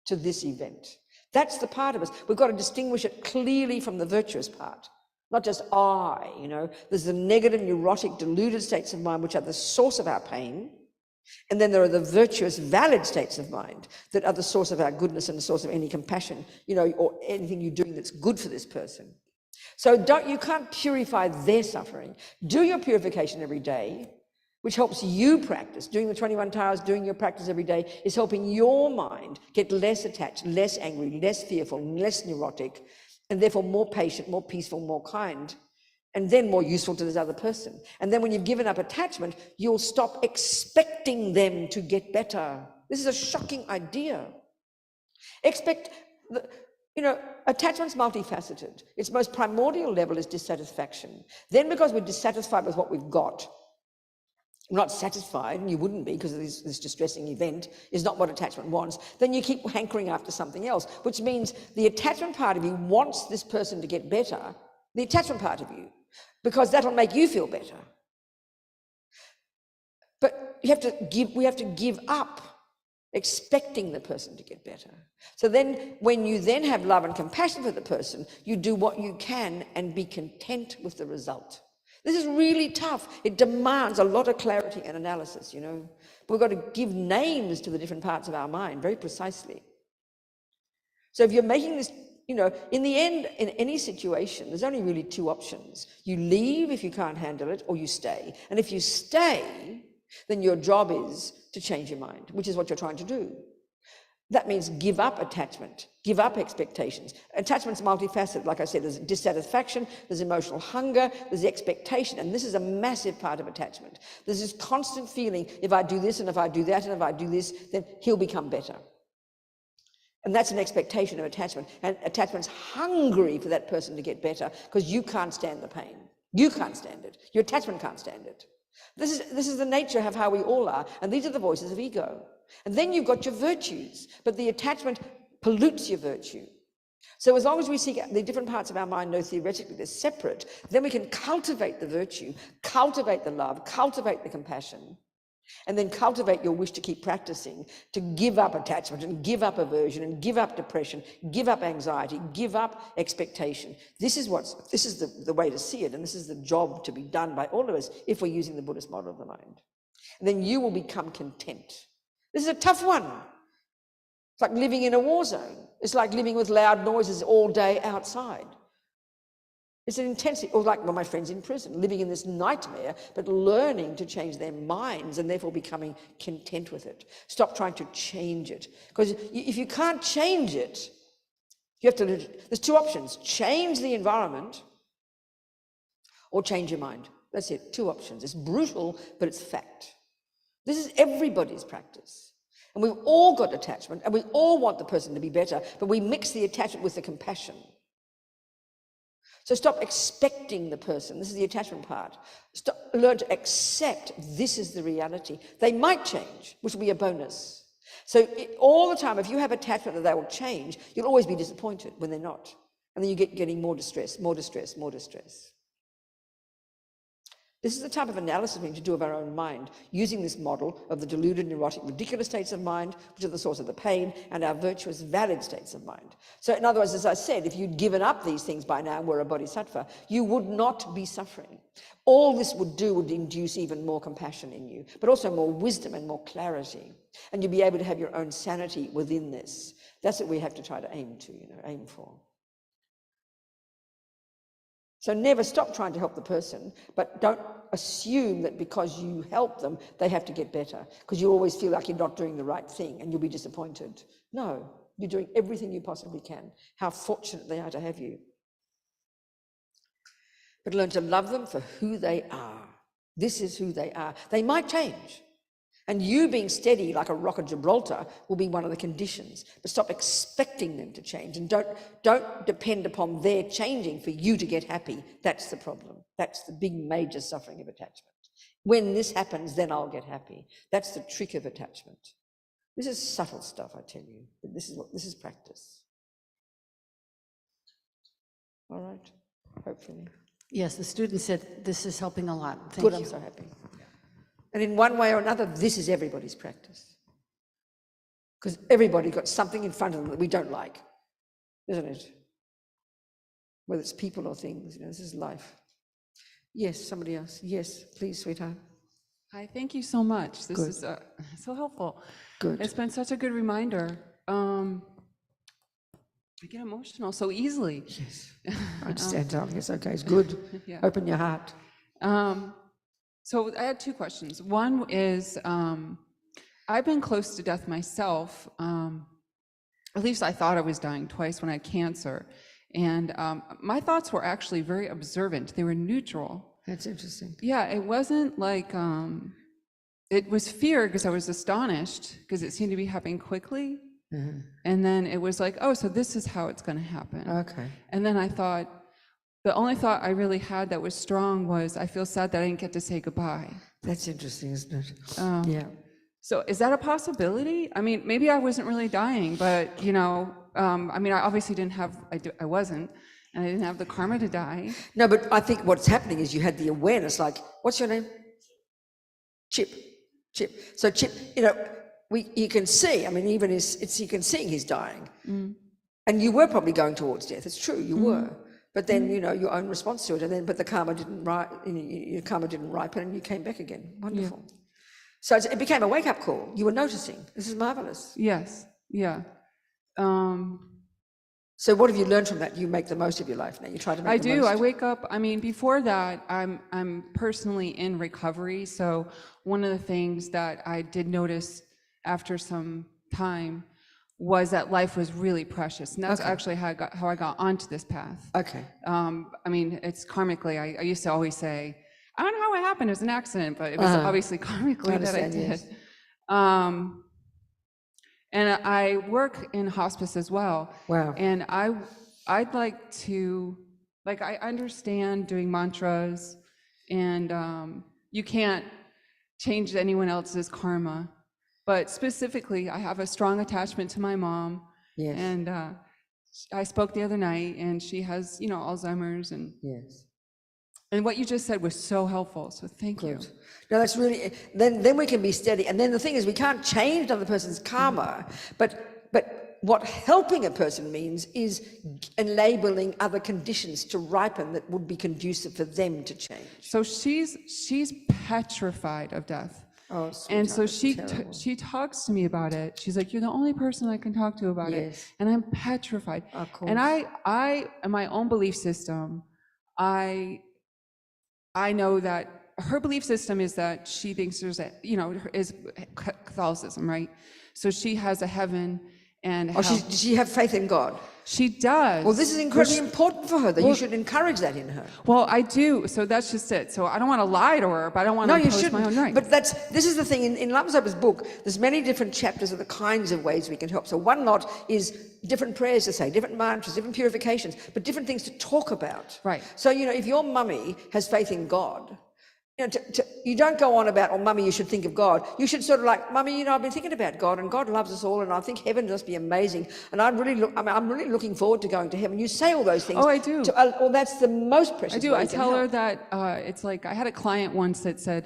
to this event. That's the part of us. We've got to distinguish it clearly from the virtuous part. Not just there's the negative, neurotic, deluded states of mind which are the source of our pain. And then there are the virtuous, valid states of mind that are the source of our goodness and the source of any compassion, or anything you're doing that's good for this person. So you can't purify their suffering. Do your purification every day, which helps you practice. Doing the 21 towers, doing your practice every day is helping your mind get less attached, less angry, less fearful, less neurotic, and therefore more patient, more peaceful, more kind, and then more useful to this other person. And then when you've given up attachment, you'll stop expecting them to get better. This is a shocking idea. Attachment's multifaceted. Its most primordial level is dissatisfaction. Then because we're dissatisfied with what we've got, not satisfied, and you wouldn't be because of this distressing event, is not what attachment wants, then you keep hankering after something else, which means the attachment part of you wants this person to get better, the attachment part of you, because that'll make you feel better. But we have to give up expecting the person to get better. So then when you then have love and compassion for the person, you do what you can and be content with the result. This is really tough. It demands a lot of clarity and analysis, But we've got to give names to the different parts of our mind very precisely. So if you're making this, in the end, in any situation, there's only really two options. You leave if you can't handle it, or you stay. And if you stay, then your job is to change your mind, which is what you're trying to do. That means give up attachment, give up expectations. Attachment's multifaceted. Like I said, there's dissatisfaction, there's emotional hunger, there's expectation, and this is a massive part of attachment. There's this constant feeling, if I do this and if I do that and if I do this, then he'll become better. And that's an expectation of attachment. And attachment's hungry for that person to get better because you can't stand the pain. You can't stand it. Your attachment can't stand it. This is the nature of how we all are, and these are the voices of ego. And then you've got your virtues, but the attachment pollutes your virtue. So as long as we see the different parts of our mind, know theoretically they're separate, then we can cultivate the virtue, cultivate the love, cultivate the compassion, and then cultivate your wish to keep practicing, to give up attachment and give up aversion and give up depression, give up anxiety, give up expectation. This is the way to see it, and this is the job to be done by all of us if we're using the Buddhist model of the mind. And then you will become content. This is a tough one. It's like living in a war zone. It's like living with loud noises all day outside. It's an intensity, or like my friends in prison, living in this nightmare, but learning to change their minds and therefore becoming content with it. Stop trying to change it. Because if you can't change it, there's two options: change the environment or change your mind. That's it, two options. It's brutal, but it's fact. This is everybody's practice. And we've all got attachment, and we all want the person to be better, but we mix the attachment with the compassion. So stop expecting the person. This is the attachment part. Learn to accept this is the reality. They might change, which will be a bonus. So all the time, if you have attachment that they will change, you'll always be disappointed when they're not. And then you get getting more distress, more distress, more distress. This is the type of analysis we need to do of our own mind, using this model of the deluded, neurotic, ridiculous states of mind, which are the source of the pain, and our virtuous, valid states of mind. So in other words, as I said, if you'd given up these things by now and were a bodhisattva, you would not be suffering. All this would do would induce even more compassion in you, but also more wisdom and more clarity. And you'd be able to have your own sanity within this. That's what we have to try to aim for. So never stop trying to help the person, but don't assume that because you help them, they have to get better, because you always feel like you're not doing the right thing and you'll be disappointed. No, you're doing everything you possibly can. How fortunate they are to have you. But learn to love them for who they are. This is who they are. They might change. And you being steady like a rock of Gibraltar will be one of the conditions. But stop expecting them to change, and don't depend upon their changing for you to get happy. That's the problem. That's the big major suffering of attachment. When this happens, then I'll get happy. That's the trick of attachment. This is subtle stuff, I tell you. But this is practice. All right, hopefully. Yes, the student said this is helping a lot. Thank Good, you. I'm so happy. And in one way or another, this is everybody's practice. Because everybody got something in front of them that we don't like, isn't it? Whether it's people or things, this is life. Yes, somebody else. Yes, please, sweetheart. Hi, thank you so much. This Good. is so helpful. Good. It's been such a good reminder. I get emotional so easily. Yes. I understand, darling. It's okay. It's good. Yeah. Open your heart. So I had two questions. One is, I've been close to death myself. At least I thought I was dying twice when I had cancer. And my thoughts were actually very observant. They were neutral. That's interesting. Yeah, it wasn't like, it was fear because I was astonished because it seemed to be happening quickly. And then it was like, oh, so this is how it's going to happen. Okay. And then I thought, the only thought I really had that was strong was, I feel sad that I didn't get to say goodbye. That's interesting, isn't it? Yeah. So is that a possibility? I mean, maybe I wasn't really dying, but, you know, I mean, I obviously didn't have, I wasn't, and I didn't have the karma to die. No, but I think what's happening is you had the awareness, like, what's your name? Chip. So Chip, you know, you can see, I mean, even you can see he's dying. And you were probably going towards death. It's true, you were. But then, you know, your own response to it, but the karma didn't your karma didn't ripen, and you came back again. Wonderful. Yeah. So it became a wake-up call. You were noticing. This is marvelous. Yes. Yeah. So what have you learned from that? You make the most of your life now. You try to make the most. I wake up. I mean, before that, I'm personally in recovery. So one of the things that I did notice after some time was that life was really precious, and that's actually how I got onto this path. Okay. I mean, it's karmically. I used to always say, I don't know how it happened. It was an accident, but it was obviously karmically that I did. Yes. And I work in hospice as well. Wow. And I'd like to, like, I understand doing mantras, and you can't change anyone else's karma. But specifically, I have a strong attachment to my mom. Yes. And I spoke the other night, and she has, you know, Alzheimer's, and yes. And what you just said was so helpful. So thank you. No, that's really. Then we can be steady. And then the thing is, we can't change another person's karma, but what helping a person means is enabling other conditions to ripen that would be conducive for them to change. So she's petrified of death. Oh, and so she talks to me about it. She's like, "You're the only person I can talk to about it," and I'm petrified. Of course. And I, in my own belief system, I know that her belief system is that she thinks there's a, you know, is Catholicism, right? So she has a heaven and hell. Oh, does she have faith in God? She does. Well, this is incredibly important for her, that you should encourage that in her. Well, I do. So that's just it. So I don't want to lie to her, but I don't want to impose my own right. But this is the thing. In Lama Zopa's book, there's many different chapters of the kinds of ways we can help. So one lot is different prayers to say, different mantras, different purifications, but different things to talk about. Right. So, you know, if your mummy has faith in God, you know, you don't go on about, oh, mummy, you should think of God. You should sort of like, mummy, you know, I've been thinking about God, and God loves us all, and I think heaven must be amazing. And I'm really looking forward to going to heaven. You say all those things. Oh, I do. Well, that's the most precious. I do. I tell her that it's like, I had a client once that said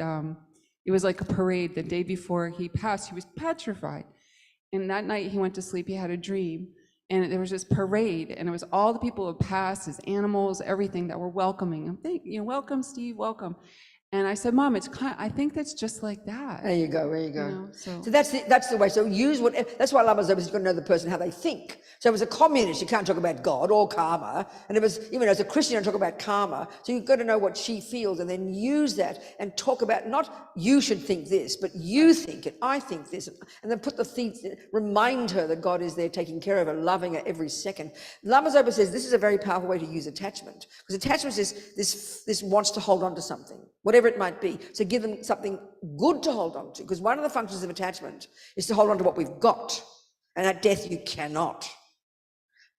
it was like a parade the day before he passed. He was petrified. And that night he went to sleep, he had a dream. And there was this parade, and it was all the people who had passed, his animals, everything that were welcoming him. You know, welcome, Steve, welcome. And I said, Mom, I think that's just like that. There you go. You know, so that's the way. So use that's why Lama Zopa is going to know the person how they think. So as a communist, you can't talk about God or karma. And even as a Christian, you don't talk about karma. So you've got to know what she feels, and then use that and talk about, not you should think this, but you think it, I think this. And then put the things, remind her that God is there taking care of her, loving her every second. Lama Zopa says this is a very powerful way to use attachment. Because attachment is this wants to hold on to something, whatever it might be. So give them something good to hold on to, because one of the functions of attachment is to hold on to what we've got, and at death you cannot.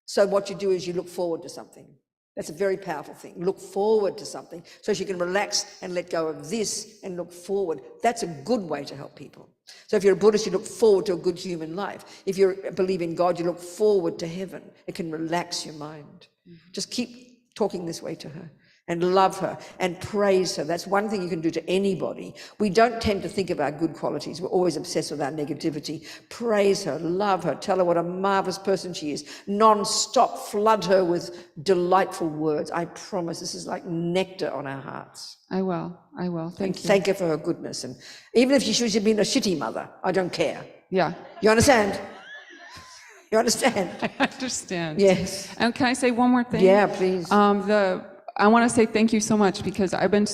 So what you do is you look forward to something. That's a very powerful thing. Look forward to something so she can relax and let go of this and look forward. That's a good way to help people. So if you're a Buddhist, you look forward to a good human life. If you believe in God, you look forward to heaven. It can relax your mind. Just keep talking this way to her. and love her and praise her. That's one thing you can do to anybody. We don't tend to think of our good qualities. We're always obsessed with our negativity. Praise her, love her, tell her what a marvelous person she is. Non-stop, flood her with delightful words. I promise this is like nectar on our hearts. I will. Thank you. Thank her for her goodness. And even if she should have been a shitty mother, I don't care. Yeah. You understand? You understand? I understand. Yes. And can I say one more thing? Yeah, please. I want to say thank you so much, because I've been,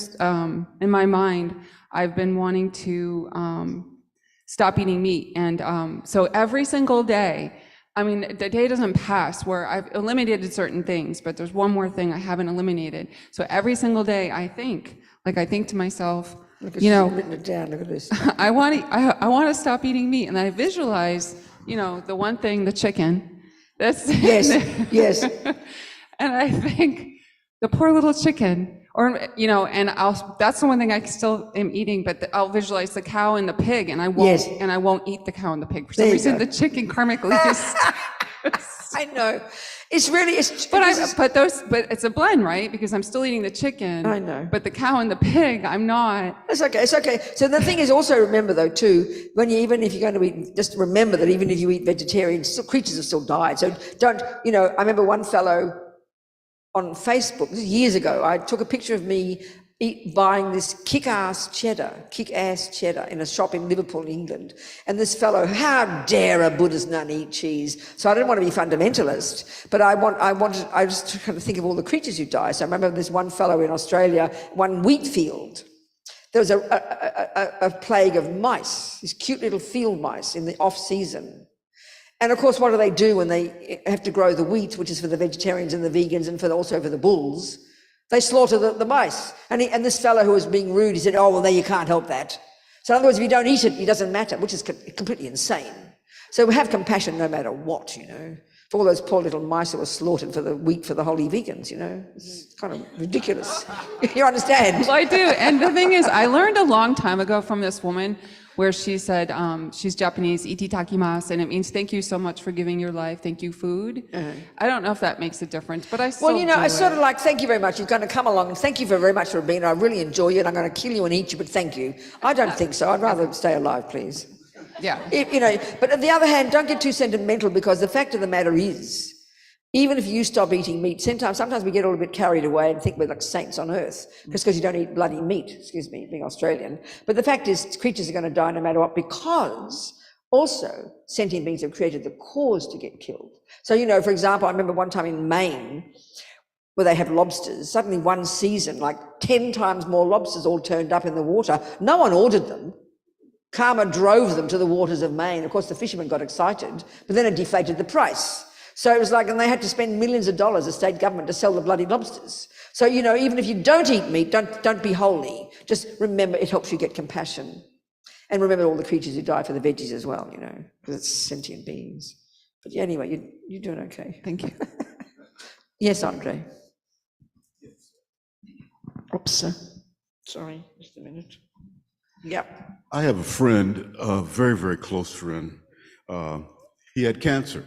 in my mind, I've been wanting to stop eating meat. And so every single day, I mean, the day doesn't pass where I've eliminated certain things, but there's one more thing I haven't eliminated. So every single day I think to myself, you know, written it down, look at this. I want to stop eating meat. And I visualize, you know, the one thing, the chicken. That's Yes. And I think the poor little chicken, or, you know, and that's the one thing I still am eating, but I'll visualize the cow and the pig, and I won't eat the cow and the pig. For some reason, the chicken karmically is. I know. It's really, but it's a blend, right? Because I'm still eating the chicken. I know. But the cow and the pig, I'm not. It's okay. So the thing is, also remember though too, even if you're going to eat, just remember that even if you eat vegetarian, creatures have still died. So don't, you know, I remember one fellow on Facebook, this is years ago, I took a picture of me buying this kick-ass cheddar in a shop in Liverpool, England. And this fellow, how dare a Buddhist nun eat cheese? So I didn't want to be fundamentalist, but I was trying to think of all the creatures who die. So I remember this one fellow in Australia, one wheat field. There was a plague of mice, these cute little field mice in the off-season. And of course, what do they do when they have to grow the wheat, which is for the vegetarians and the vegans and also for the bulls? They slaughter the mice. And this fellow who was being rude, he said, oh, well, there you can't help that. So in other words, if you don't eat it, it doesn't matter, which is completely insane. So we have compassion no matter what, you know, for all those poor little mice that were slaughtered for the wheat for the holy vegans, you know. It's kind of ridiculous. You understand? Well, I do. And the thing is, I learned a long time ago from this woman where she said, she's Japanese, iti takimasu, and it means thank you so much for giving your life, thank you, food. I don't know if that makes a difference, but I still Well, you know, do it's sort of like, thank you very much, you're going to come along, and thank you very much, Robina, I really enjoy you, and I'm going to kill you and eat you, but thank you. I don't think so, I'd rather stay alive, please. Yeah. You know, but on the other hand, don't get too sentimental, because the fact of the matter is, even if you stop eating meat, sometimes we get all a bit carried away and think we're like saints on earth, just because you don't eat bloody meat, excuse me, being Australian. But the fact is, creatures are going to die no matter what, because also sentient beings have created the cause to get killed. So, you know, for example, I remember one time in Maine, where they have lobsters, suddenly one season, like 10 times more lobsters all turned up in the water. No one ordered them. Karma drove them to the waters of Maine. Of course, the fishermen got excited, but then it deflated the price. So it was like, and they had to spend millions of dollars, the state government, to sell the bloody lobsters. So, you know, even if you don't eat meat, don't be holy. Just remember, it helps you get compassion. And remember all the creatures who die for the veggies as well, you know, because it's sentient beings. But yeah, anyway, you're doing okay. Thank you. Yes, Andre. Oops, sir. Sorry, just a minute. Yep. I have a friend, a very, very close friend. He had cancer.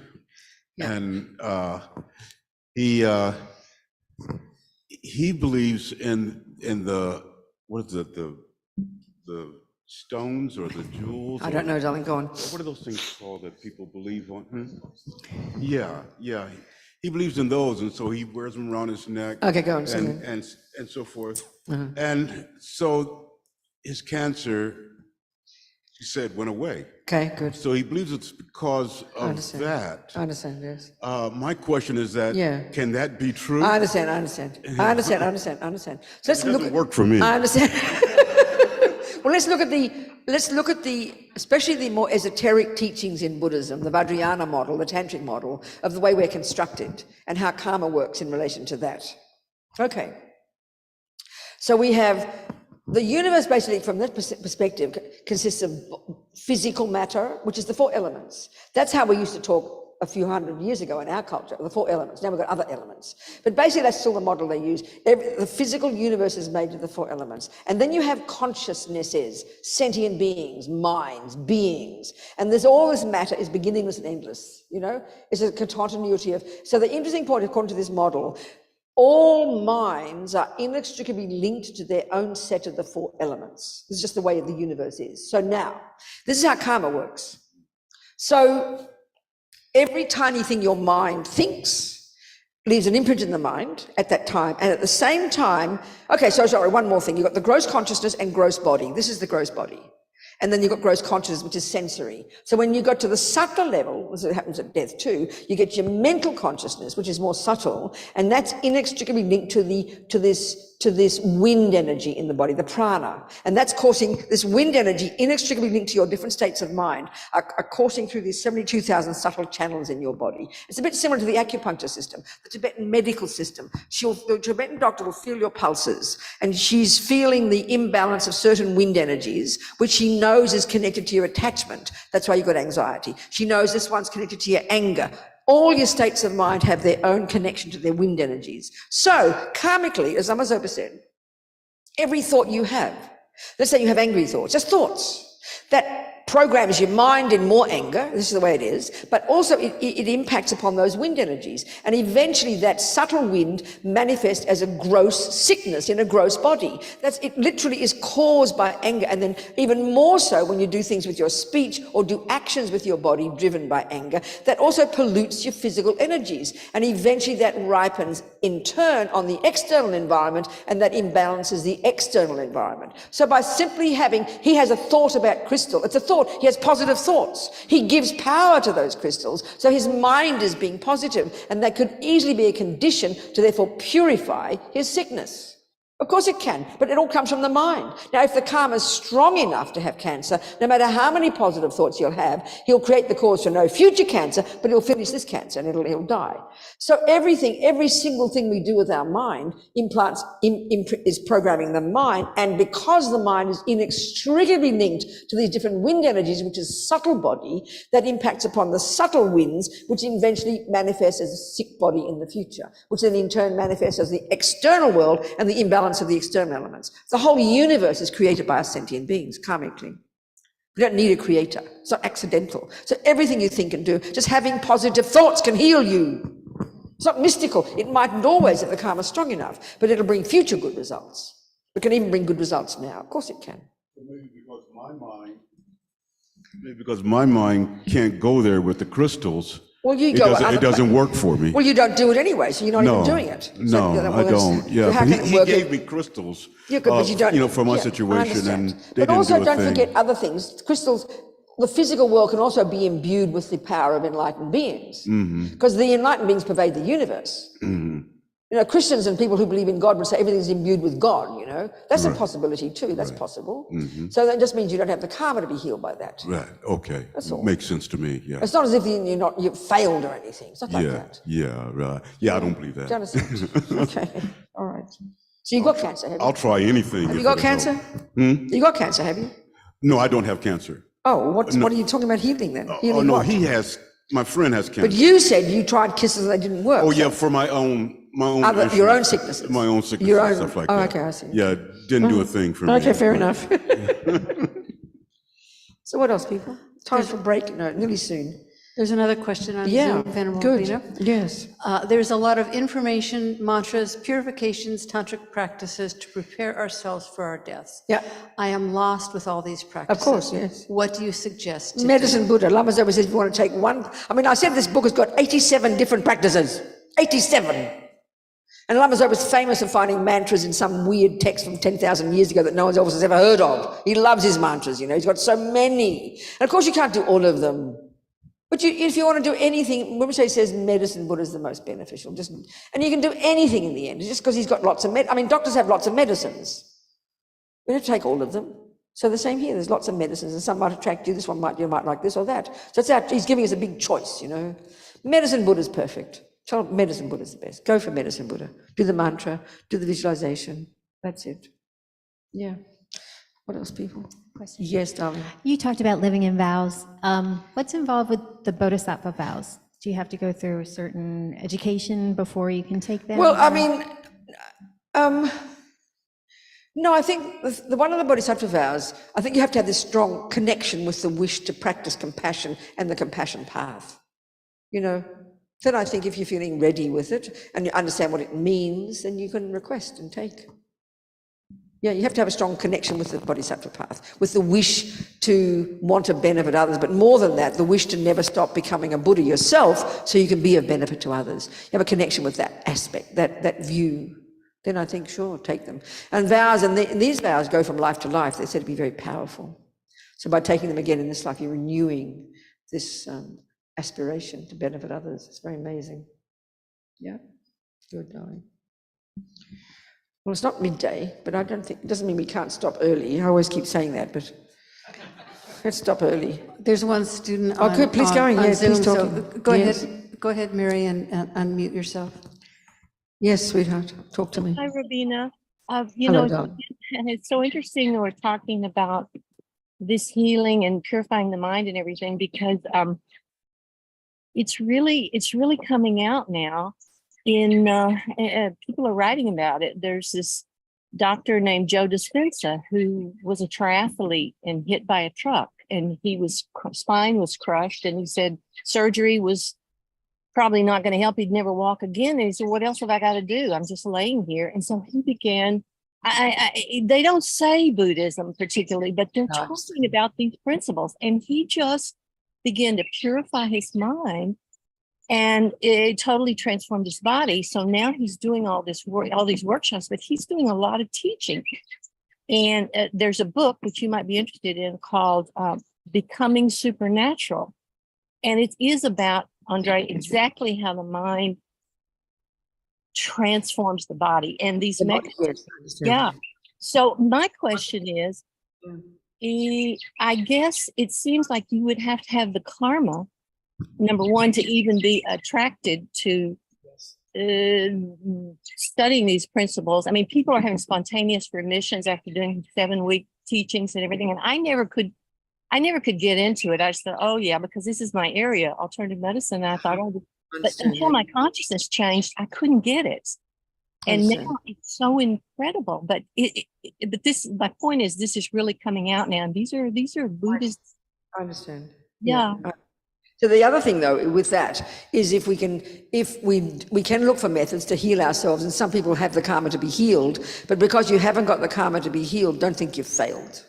Yeah. And he believes in the, what is it, the stones or the jewels? I don't know, darling, go on. What are those things called that people believe on? Yeah. He believes in those, and so he wears them around his neck. Okay, go on. And so forth. And so his cancer, she said, went away. Okay, good. So he believes it's because of that. I understand, yes. My question is that, can that be true? I understand. So let's It doesn't work for me. I understand. Well, let's look at the, especially the more esoteric teachings in Buddhism, the Vajrayana model, the Tantric model, of the way we're constructed and how karma works in relation to that. Okay. So we have the universe, basically, from that perspective, consists of physical matter, which is the 4 elements. That's how we used to talk a few hundred years ago in our culture, the 4 elements. Now we've got other elements. But basically, that's still the model they use. The physical universe is made of the 4 elements. And then you have consciousnesses, sentient beings, minds, beings. And there's all this matter is beginningless and endless, you know? It's a continuity of... So the interesting point, according to this model, All minds are inextricably linked to their own set of the 4 elements. This is just the way the universe is. So now, this is how karma works. So every tiny thing your mind thinks leaves an imprint in the mind at that time. And at the same time, okay, so sorry, one more thing. You've got the gross consciousness and gross body. This is the gross body. And then you've got gross consciousness, which is sensory. So when you got to the subtle level, as it happens at death too, you get your mental consciousness, which is more subtle, and that's inextricably linked to this wind energy in the body, the prana. And that's causing this wind energy, inextricably linked to your different states of mind, are coursing through these 72,000 subtle channels in your body. It's a bit similar to the acupuncture system, the Tibetan medical system. The Tibetan doctor will feel your pulses, and she's feeling the imbalance of certain wind energies, which she knows is connected to your attachment. That's why you've got anxiety. She knows this one's connected to your anger. All your states of mind have their own connection to their wind energies. So, karmically, as Lama said, every thought you have, let's say you have angry thoughts, just thoughts, that programs your mind in more anger, this is the way it is, but also it impacts upon those wind energies. And eventually that subtle wind manifests as a gross sickness in a gross body. It literally is caused by anger. And then even more so when you do things with your speech or do actions with your body driven by anger, that also pollutes your physical energies. And eventually that ripens in turn on the external environment, and that imbalances the external environment. So by simply he has a thought about crystal, it's a thought. He has positive thoughts. He gives power to those crystals. So his mind is being positive, and that could easily be a condition to therefore purify his sickness. Of course it can, but it all comes from the mind. Now, if the karma is strong enough to have cancer, no matter how many positive thoughts you'll have, he'll create the cause for no future cancer, but he'll finish this cancer and he'll die. So every single thing we do with our mind is programming the mind. And because the mind is inextricably linked to these different wind energies, which is subtle body, that impacts upon the subtle winds, which eventually manifests as a sick body in the future, which then in turn manifests as the external world and the imbalance of the external elements. The whole universe is created by us sentient beings, karmically. We don't need a creator. It's not accidental. So everything you think and do, just having positive thoughts can heal you. It's not mystical. It mightn't always if the karma is strong enough, but it'll bring future good results. It can even bring good results now. Of course it can. Maybe because my mind can't go there with the crystals. Well, it doesn't work for me. Well, you don't do it anyway, so you're not even doing it. No, I don't. Yeah, so but he gave me crystals. Yeah, but you don't. For my situation, and they but also didn't do a don't thing. forget other things. Crystals, the physical world can also be imbued with the power of enlightened beings, because the enlightened beings pervade the universe. Christians and people who believe in God would say everything's imbued with God, That's a possibility too, that's possible. So that just means you don't have the karma to be healed by that. Right, okay. That's all. Makes sense to me, yeah. It's not as if you've failed or anything. It's not like that. Yeah, right. Yeah, I don't believe that. Do you understand? Okay, all right. So you got cancer, have you? I'll try anything. Have you got cancer? You got cancer, have you? No, I don't have cancer. Oh, what are you talking about healing then? Oh, no, my friend has cancer. But you said you tried kisses and they didn't work. Oh, yeah, for my own your own sicknesses. My own sicknesses and stuff like that. Oh, okay, I see. Yeah, didn't do a thing for me. Okay, fair enough. So what else, people? Time for break? No, nearly soon. There's another question on Yeah, Zoom, Venerable good. Robina. Yes. There's a lot of information, mantras, purifications, tantric practices to prepare ourselves for our deaths. Yeah. I am lost with all these practices. Of course, yes. What do you suggest? to Medicine Buddha. Lama Zopa says if you want to take one. I said this book has got 87 different practices. 87. And Lama Zopa is famous for finding mantras in some weird text from 10,000 years ago that no one else has ever heard of. He loves his mantras, He's got so many. And of course you can't do all of them. But if you want to do anything, Rinpoche says medicine Buddha is the most beneficial. And you can do anything in the end. It's just because he's got lots of doctors have lots of medicines. We don't take all of them. So the same here, there's lots of medicines, and some might attract you, you might like this or that. So he's giving us a big choice, Medicine Buddha is perfect. Medicine Buddha is the best. Go for medicine Buddha. Do the mantra, do the visualization. That's it. Yeah. What else, people? Question. Yes, darling. You talked about living in vows. What's involved with the Bodhisattva vows? Do you have to go through a certain education before you can take them? Well, no, I think the one of the Bodhisattva vows, I think you have to have this strong connection with the wish to practice compassion and the compassion path. Then I think if you're feeling ready with it and you understand what it means, then you can request and take. Yeah, you have to have a strong connection with the bodhisattva path, with the wish to want to benefit others, but more than that, the wish to never stop becoming a Buddha yourself so you can be of benefit to others. You have a connection with that aspect, that view. Then I think, sure, take them. And vows, and these vows go from life to life. They're said to be very powerful. So by taking them again in this life, you're renewing this aspiration to benefit others. It's very amazing. Yeah, good, darling. Well, it's not midday, but I don't think, it doesn't mean we can't stop early. I always keep saying that, but let's stop early. There's one student Oh, good, please go on, yeah, Zoom, please so talk. go Yes. ahead, Mary, and unmute yourself. Yes, sweetheart, talk to me. Hi, Robina. Hello, darling. It's so interesting that we're talking about this healing and purifying the mind and everything, because it's really coming out now. People are writing about it. There's this doctor named Joe Dispenza who was a triathlete and hit by a truck, and spine was crushed, and he said surgery was probably not going to help. He'd never walk again. And he said, what else have I got to do? I'm just laying here. And so he began, they don't say Buddhism particularly, but they're talking about these principles. And he just began to purify his mind, and it totally transformed his body. So now he's doing all this work, all these workshops, but he's doing a lot of teaching. And there's a book which you might be interested in called Becoming Supernatural. And it is about, Andre, exactly how the mind transforms the body and these mechanisms. Yes, yeah. So my question is, I guess it seems like you would have to have the karma, number one, to even be attracted to studying these principles. I mean, people are having spontaneous remissions after doing 7-week teachings and everything, and I never could get into it. I just thought, oh yeah, because this is my area, alternative medicine. And I thought, oh, but until my consciousness changed, I couldn't get it. And now it's so incredible. But but this, my point is, this is really coming out now. And these are Buddhist. I understand. Yeah. So the other thing, though, with that is if we can look for methods to heal ourselves, and some people have the karma to be healed, but because you haven't got the karma to be healed, don't think you've failed.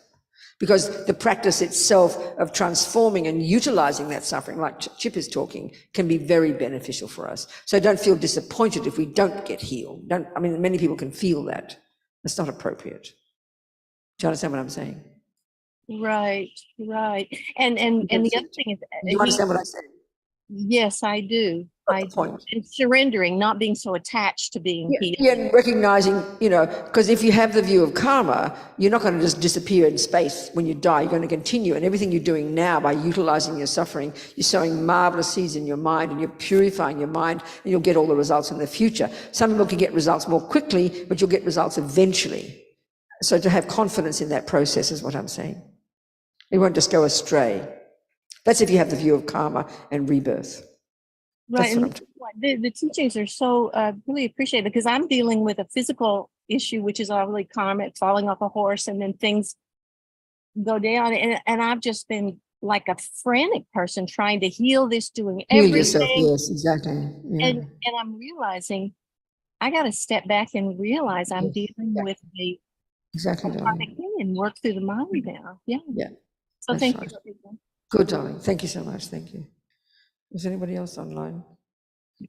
Because the practice itself of transforming and utilizing that suffering, like Chip is talking, can be very beneficial for us. So don't feel disappointed if we don't get healed. Many people can feel that. That's not appropriate. Do you understand what I'm saying? Right. And the other thing is, do you understand what I said? Yes, I do. And surrendering, not being so attached to being healed. Yeah, and recognizing, because if you have the view of karma, you're not going to just disappear in space when you die. You're going to continue. And everything you're doing now by utilizing your suffering, you're sowing marvelous seeds in your mind, and you're purifying your mind, and you'll get all the results in the future. Some people can get results more quickly, but you'll get results eventually. So to have confidence in that process is what I'm saying. You won't just go astray. That's if you have the view of karma and rebirth. Right. And the teachings are so really appreciated, because I'm dealing with a physical issue, which is obviously karma, falling off a horse, and then things go down. And I've just been like a frantic person trying to heal this, doing everything. Yourself, yes, exactly. Yeah. And I'm realizing I got to step back and realize I'm dealing with the karmic thing and work through the mind now. Yeah. So thank you. Good, darling. Thank you so much. Thank you. Is anybody else online?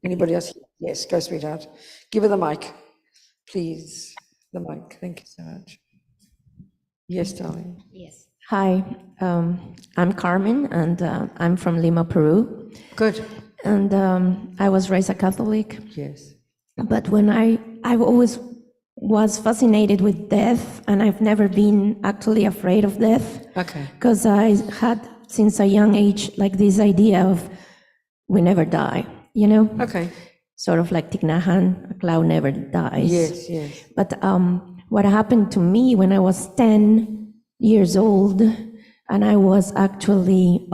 Anybody else? Yes, go, sweetheart. Give her the mic, please. The mic. Thank you so much. Yes, darling. Yes. Hi, I'm Carmen, and I'm from Lima, Peru. Good. And I was raised a Catholic. Yes. But when I always was fascinated with death, and I've never been actually afraid of death. Okay. Because I had, since a young age, like this idea of we never die, Okay. Sort of like Thich Nhat Hanh, a cloud never dies. Yes. But what happened to me when I was 10 years old, and I was actually,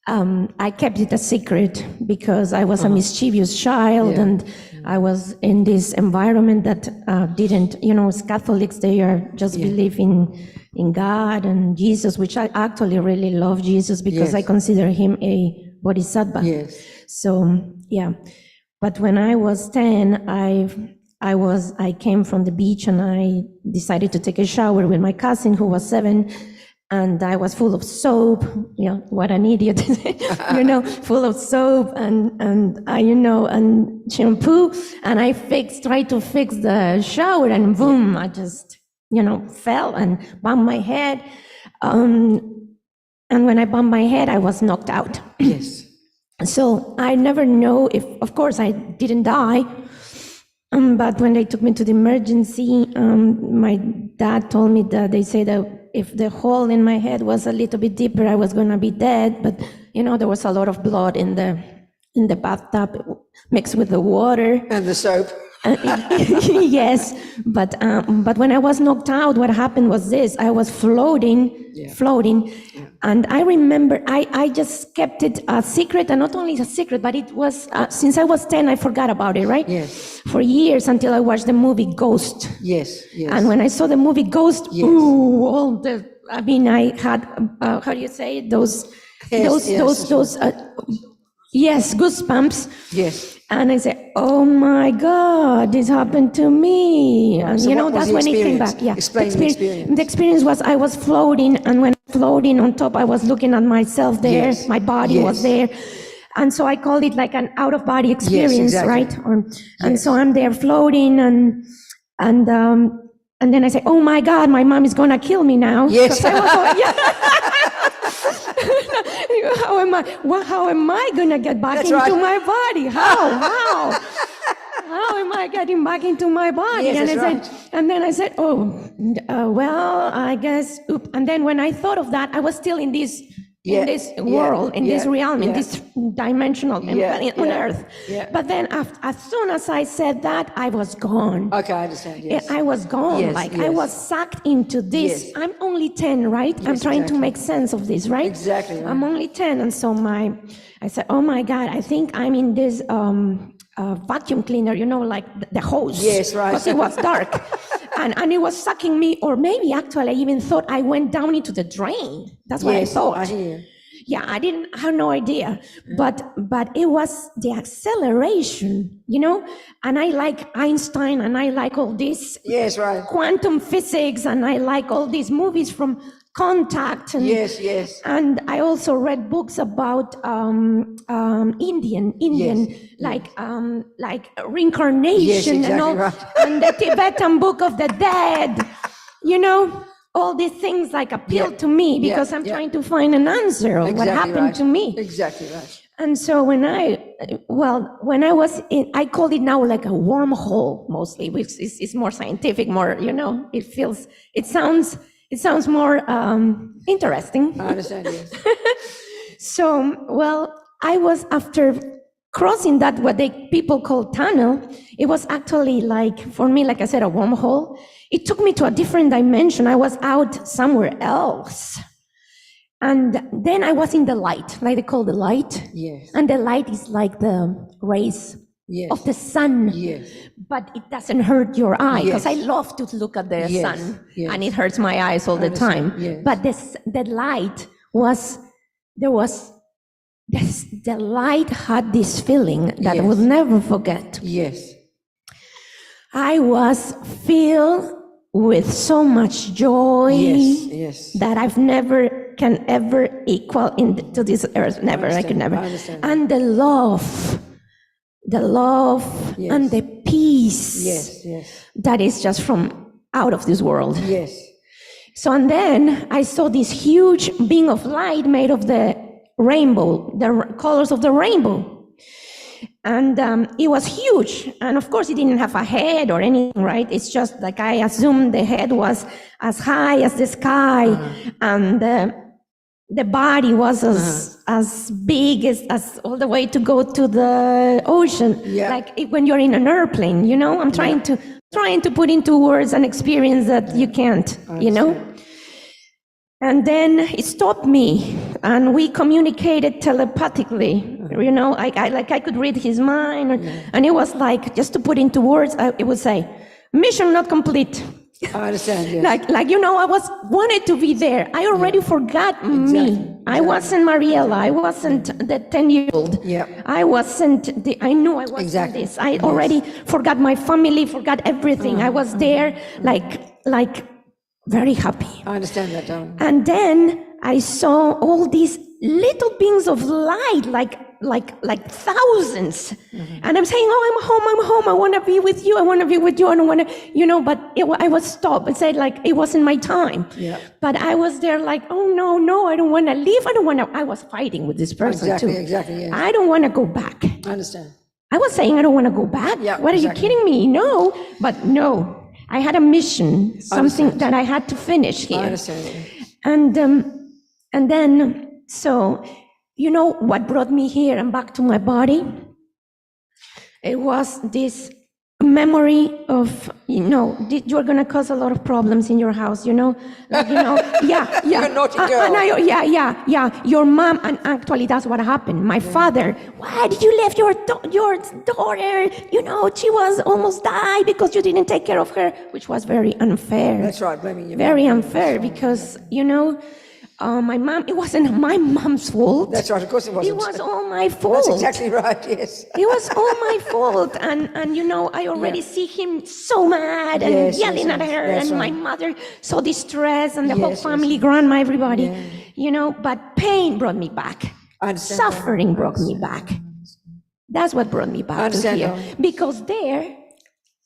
I kept it a secret because I was a mischievous child, and I was in this environment that didn't, as Catholics, they are just believe in God and Jesus, which I actually really love Jesus because I consider him a bodhisattva. Yes. So, yeah. But when I was 10, I came from the beach and I decided to take a shower with my cousin who was 7, and I was full of soap. What an idiot, full of soap and shampoo. And I tried to fix the shower, and boom, I just, fell and bumped my head. And when I bumped my head, I was knocked out. Yes. So I never know if, of course, I didn't die. But when they took me to the emergency, my dad told me that they say that if the hole in my head was a little bit deeper, I was going to be dead. But, there was a lot of blood in the bathtub mixed with the water. And the soap. Yes, but when I was knocked out, what happened was this: I was floating, and I remember I just kept it a secret, and not only a secret, but it was since I was 10, I forgot about it, right? Yes. For years until I watched the movie Ghost. Yes. Yes. And when I saw the movie Ghost, Yes. I had how do you say it? Those goosebumps. Yes. And I said, "Oh my God, this happened to me!" And So what was that's the when it came experience? back. Yeah, Explain the experience. The experience was I was floating, and when floating on top, I was looking at myself there. Yes. My body Yes. was there, and so I called it like an out-of-body experience, exactly. right? And so I'm there floating, and then I say, "Oh my God, my mom is gonna kill me now." Yes. 'Cause I was how am I gonna get back That's into right. my body? How am I getting back into my body? Yes, And that's then I said, well, I guess. And then when I thought of that, I was still in this world, in this realm, in this dimensional on Earth. Yeah. But then as soon as I said that, I was gone. Okay, I understand. Yes. I was gone. Yes, I yes. was sucked into this. Yes. I'm only 10, right? I'm trying to exactly. make sense of this, right? Exactly, right. I'm only 10. And so I said, oh my God, I think I'm in this vacuum cleaner, like the hose. Yes, right. Because it was dark. and it was sucking me, or maybe actually I even thought I went down into the drain. That's what I thought. I hear. Yeah, I had no idea, but it was the acceleration, and I like Einstein, and I like all this quantum physics, and I like all these movies from Contact, and Yes. and I also read books about Indian, like reincarnation, Yes, and all, exactly and the Tibetan Book of the Dead, all these things like appeal to me because I'm trying to find an answer of what happened to me. Exactly right. And so when I was in, I called it now like a wormhole mostly, which is more scientific, more, it sounds more interesting. I understand, yes. So, I was after crossing that, what people call tunnel, it was actually like, for me, like I said, a wormhole. It took me to a different dimension. I was out somewhere else. And then I was in the light, like they call the light. Yes. And the light is like the rays of the sun. Yes. But it doesn't hurt your eye, because Yes. I love to look at the sun. Yes. And it hurts my eyes all the time. Yes. But the light the light had this feeling that I will never forget. Yes. I was filled with so much joy that I've can ever equal to this earth. Never, I can never. I understand. And the love and the peace that is just from out of this world. Yes. So, and then I saw this huge beam of light made of the rainbow, the colors of the rainbow. And it was huge. And of course, it didn't have a head or anything, right? It's just like I assumed the head was as high as the sky. And the body was as big as all the way to go to the ocean. Yeah. Like when you're in an airplane, I'm trying to put into words an experience that you can't, And then it stopped me, and we communicated telepathically. I could read his mind, and it was like, just to put into words, it would say, "Mission not complete." I understand, yes. I wanted to be there. I already forgot me. I wasn't Mariella. I wasn't the 10-year-old. Yeah. I wasn't, I knew I wasn't Exactly. this. I already forgot my family, forgot everything. I was there like very happy. I understand that, darling. And then I saw all these little beings of light, like thousands. And I'm saying, oh, I'm home. I want to be with you. I want to be with you. I don't want to, but I was stopped and said, like, it wasn't my time. Yeah. But I was there like, oh, no, I don't want to leave. I was fighting with this person too. Exactly, yes. I don't want to go back. I understand. I was saying, I don't want to go back. Yeah, what, exactly. are you kidding me? No, but no. I had a mission, something that I had to finish here. I understand. And then, so, what brought me here and back to my body? It was this memory of, you're going to cause a lot of problems in your house, yeah. You're a naughty girl. Yeah. Your mom, and actually that's what happened. My father, why did you leave your daughter? She was almost died because you didn't take care of her, which was very unfair. That's right, blaming you. Very unfair because, my mom, it wasn't my mom's fault. That's right, of course it wasn't. It was all my fault. That's exactly right, yes. It was all my fault. And I already see him so mad and yelling at her, and right. my mother so distressed, and the whole family, grandma, everybody, but pain brought me back. I understand. Suffering brought me back. That's what brought me back to here. darling. Because there,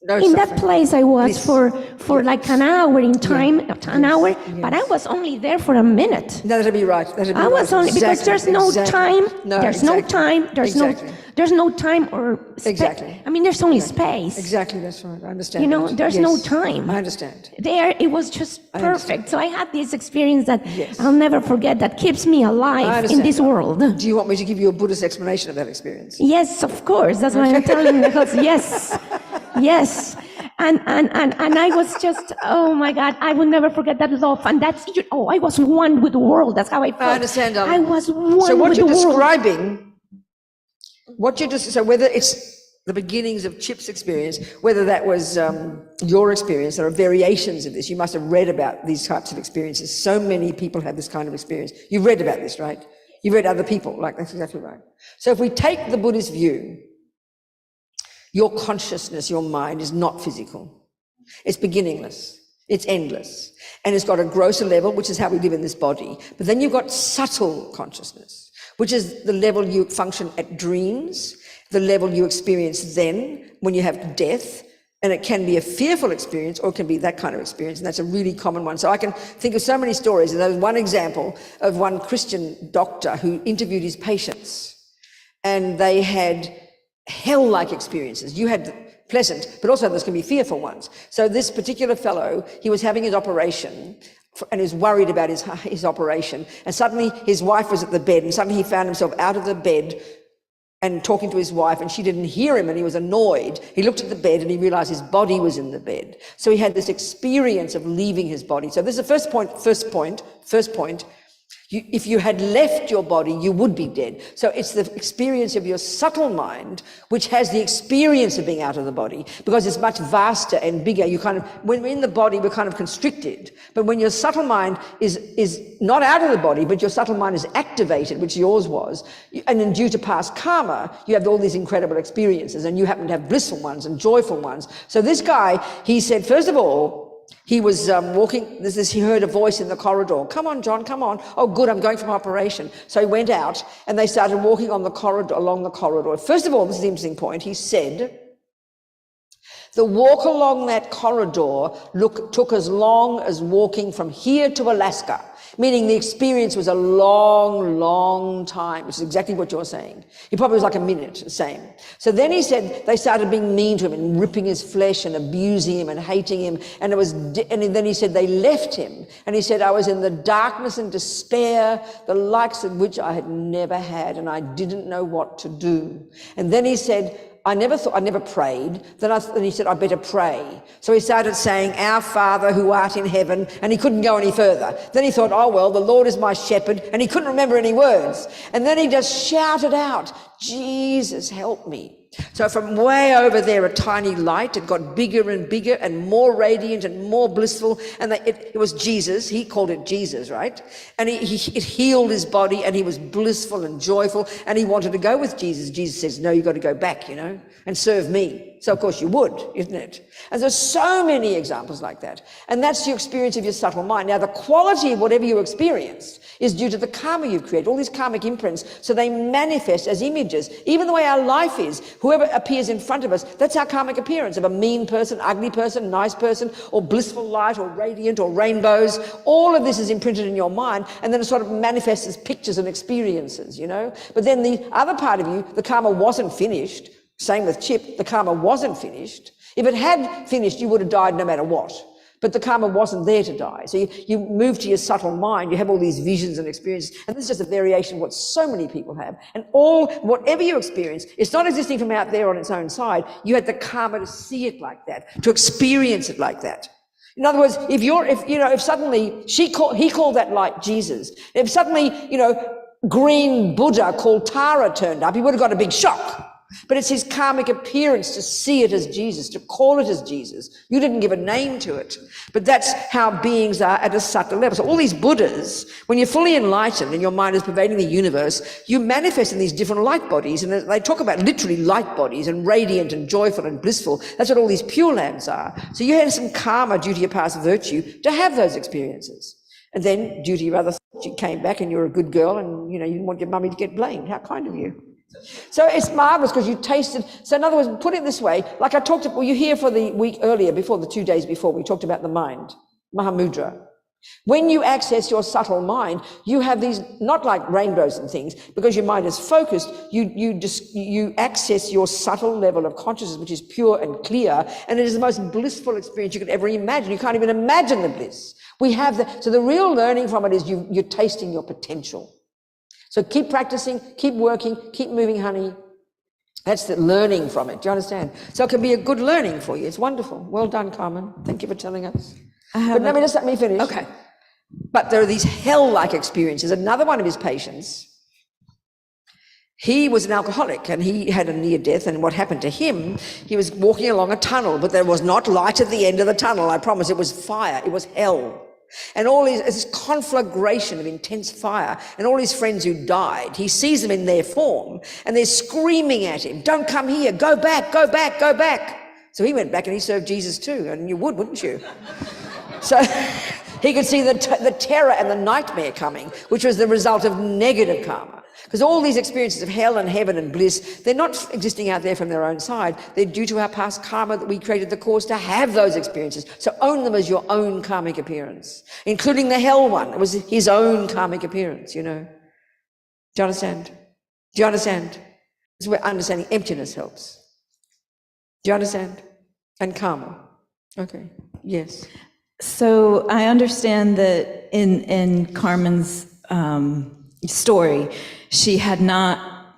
No in that suffering. place I was Please. for like an hour in time, an hour, but I was only there for a minute. No, that'll be right. I was only, because there's no time, No, there's no exactly. time, there's no time or Exactly. I mean, there's only space. Exactly, that's right. I understand. that. There's no time. I understand. There, it was just perfect. So I had this experience that Yes. I'll never forget, that keeps me I alive in understand this that. world. Do you want me to give you a Buddhist explanation of that experience? Yes, of course. That's why I'm telling the host. Yes. And I was just, oh my God, I will never forget that love. And that's, I was one with the world. That's how I felt. I understand, darling. I was one So what with you're the world. describing, so whether it's the beginnings of Chip's experience, whether that was your experience, there are variations of this. You must have read about these types of experiences. So many people have this kind of experience. You've read about this, right? You've read other people, that's exactly right. So if we take the Buddhist view, your consciousness, your mind is not physical. It's beginningless. It's endless. And it's got a grosser level, which is how we live in this body. But then you've got subtle consciousness, which is the level you function at dreams, the level you experience then when you have death. And it can be a fearful experience, or it can be that kind of experience. And that's a really common one. So I can think of so many stories. And there was one example of one Christian doctor who interviewed his patients, and they had hell-like experiences. You had pleasant, but also there's going to be fearful ones. So this particular fellow, he was having his operation and he was worried about his operation. And suddenly his wife was at the bed, and suddenly he found himself out of the bed and talking to his wife, and she didn't hear him, and he was annoyed. He looked at the bed and he realized his body was in the bed. So he had this experience of leaving his body. So this is the first point. If you had left your body, you would be dead. So it's the experience of your subtle mind which has the experience of being out of the body, because it's much vaster and bigger. When we're in the body, we're kind of constricted. But when your subtle mind is not out of the body, but your subtle mind is activated, which yours was, and then due to past karma, you have all these incredible experiences, and you happen to have blissful ones and joyful ones. So this guy, he said, first of all, he was walking, he heard a voice in the corridor. Come on, John, come on. Oh, good, I'm going from operation. So he went out and they started walking on the corridor, along the corridor. First of all, this is the interesting point, he said, the walk along that corridor took as long as walking from here to Alaska, meaning the experience was a long, long time, which is exactly what you're saying. It probably was like a minute, the same. So then he said they started being mean to him and ripping his flesh and abusing him and hating him. And then he said they left him. And he said, I was in the darkness and despair, the likes of which I had never had, and I didn't know what to do. And then he said, I never prayed. Then he said, I better pray. So he started saying, Our Father who art in heaven, and he couldn't go any further. Then he thought, oh, well, the Lord is my shepherd, and he couldn't remember any words. And then he just shouted out, Jesus, help me. So from way over there, a tiny light, it got bigger and bigger and more radiant and more blissful. And it was Jesus. He called it Jesus, right? And it healed his body, and he was blissful and joyful, and he wanted to go with Jesus. Jesus says, no, you've got to go back, and serve me. So of course you would, isn't it? And there's so many examples like that. And that's your experience of your subtle mind. Now the quality of whatever you experienced is due to the karma you've created, all these karmic imprints, so they manifest as images. Even the way our life is, whoever appears in front of us, that's our karmic appearance of a mean person, ugly person, nice person, or blissful light, or radiant, or rainbows. All of this is imprinted in your mind, and then it sort of manifests as pictures and experiences, But then the other part of you, the karma wasn't finished. Same with Chip, the karma wasn't finished. If it had finished, you would have died no matter what. But the karma wasn't there to die. So you move to your subtle mind, you have all these visions and experiences, and this is just a variation of what so many people have. And whatever you experience, it's not existing from out there on its own side. You had the karma to see it like that, to experience it like that. In other words, if suddenly he called that light Jesus. If suddenly, green Buddha called Tara turned up, he would have got a big shock. But it's his karmic appearance to see it as Jesus, to call it as Jesus. You didn't give a name to it. But that's how beings are at a subtle level. So all these Buddhas, when you're fully enlightened and your mind is pervading the universe, you manifest in these different light bodies. And they talk about literally light bodies and radiant and joyful and blissful. That's what all these pure lands are. So you had some karma due to your past virtue to have those experiences. And then due to your other thoughts, you came back and you're a good girl and, you didn't want your mummy to get blamed. How kind of you. So it's marvelous because you tasted. So in other words, put it this way, like I talked about, you hear for the week earlier, before the 2 days before, we talked about the mind, Mahamudra. When you access your subtle mind, you have these, not like rainbows and things, because your mind is focused, you access your subtle level of consciousness, which is pure and clear, and it is the most blissful experience you could ever imagine. You can't even imagine the bliss. We have that. So the real learning from it is you're tasting your potential. So keep practicing, keep working, keep moving, honey. That's the learning from it. Do you understand? So it can be a good learning for you. It's wonderful. Well done, Carmen. Thank you for telling us. But let me finish. Okay. But there are these hell-like experiences. Another one of his patients, he was an alcoholic and he had a near death. And what happened to him, he was walking along a tunnel, but there was not light at the end of the tunnel. I promise. It was fire. It was hell. And all this conflagration of intense fire, and all his friends who died, he sees them in their form, and they're screaming at him, don't come here, go back, go back, go back. So he went back and he served Jesus too, and you would, wouldn't you? So he could see the terror and the nightmare coming, which was the result of negative karma. Because all these experiences of hell and heaven and bliss, they're not existing out there from their own side. They're due to our past karma that we created the cause to have those experiences. So own them as your own karmic appearance, including the hell one. It was his own karmic appearance, Do you understand? Do you understand? This is where understanding emptiness helps. Do you understand? And karma. Okay. Yes. So I understand that in Carmen's story, she had not,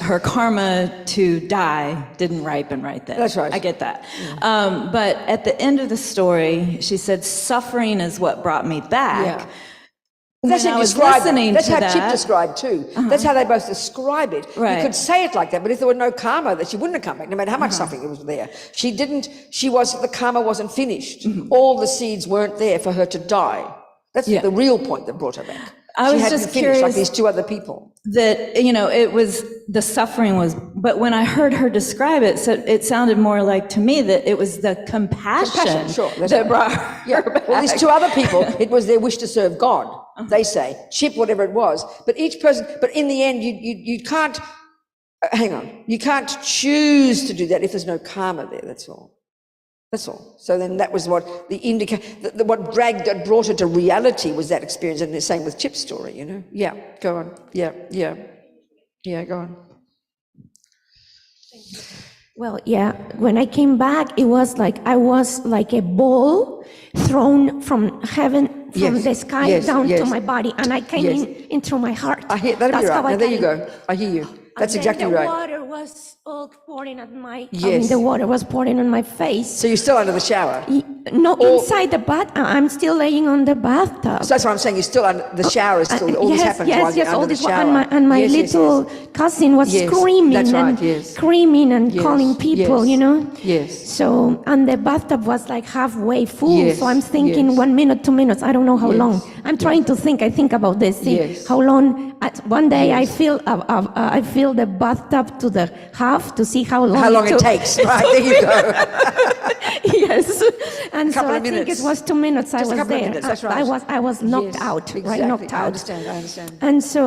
her karma to die didn't ripen right then. That's right. I get that. But at the end of the story, she said, suffering is what brought me back. Yeah. That's When how I was described it. listening That's to how Chip that- described too. That's how they both describe it. Right. You could say it like that, but if there were no karma, that she wouldn't have come back, no matter how much suffering was there. The karma wasn't finished. All the seeds weren't there for her to die. That's the real point that brought her back. I was hadn't just finished like curious these two other people. that, it was, the suffering was, but when I heard her describe it, so it sounded more like to me that it was the compassion Sure, that's that right. brought her Yeah. back. Well, these two other people, it was their wish to serve God, they say. Chip, whatever it was. But each person, but in the end, you can't, hang on, you can't choose to do that if there's no karma there, that's all. That's all. So then that was what what brought her to reality was that experience, and the same with Chip's story, Yeah, go on. Yeah, go on. Well, yeah, when I came back, it was like I was like a ball thrown from heaven, from Yes, the sky yes, down yes. to my body, and I came Yes. in through my heart. I hear, that'll be That's how right. I Now, there got you in. go. I hear you. That's And exactly then the right. water was all pouring at my, Yes. the water was pouring on my face. So you're still under the shower? No, inside the bath. I'm still laying on the bathtub. So that's what I'm saying. You're still under the shower. Is still all this happens while you're all under the this. shower. And my Yes, yes, little yes. cousin was Yes, screaming that's right, and yes. screaming and Yes, calling people, yes, you know. yes. So, and the bathtub was like halfway full. Yes, So I'm thinking yes. 1 minute, 2 minutes. I don't know how Yes, long. I'm trying to think. I think about this thing. Yes. How long? One day Yes. I fill the bathtub to the half to see how long. How long it took. takes? Right, there you go. Yes, and so Couple I of think minutes. it was 2 minutes. I Just a was couple of there. minutes, that's right. I was knocked Yes, out, exactly. right? Knocked out. I understand. And so,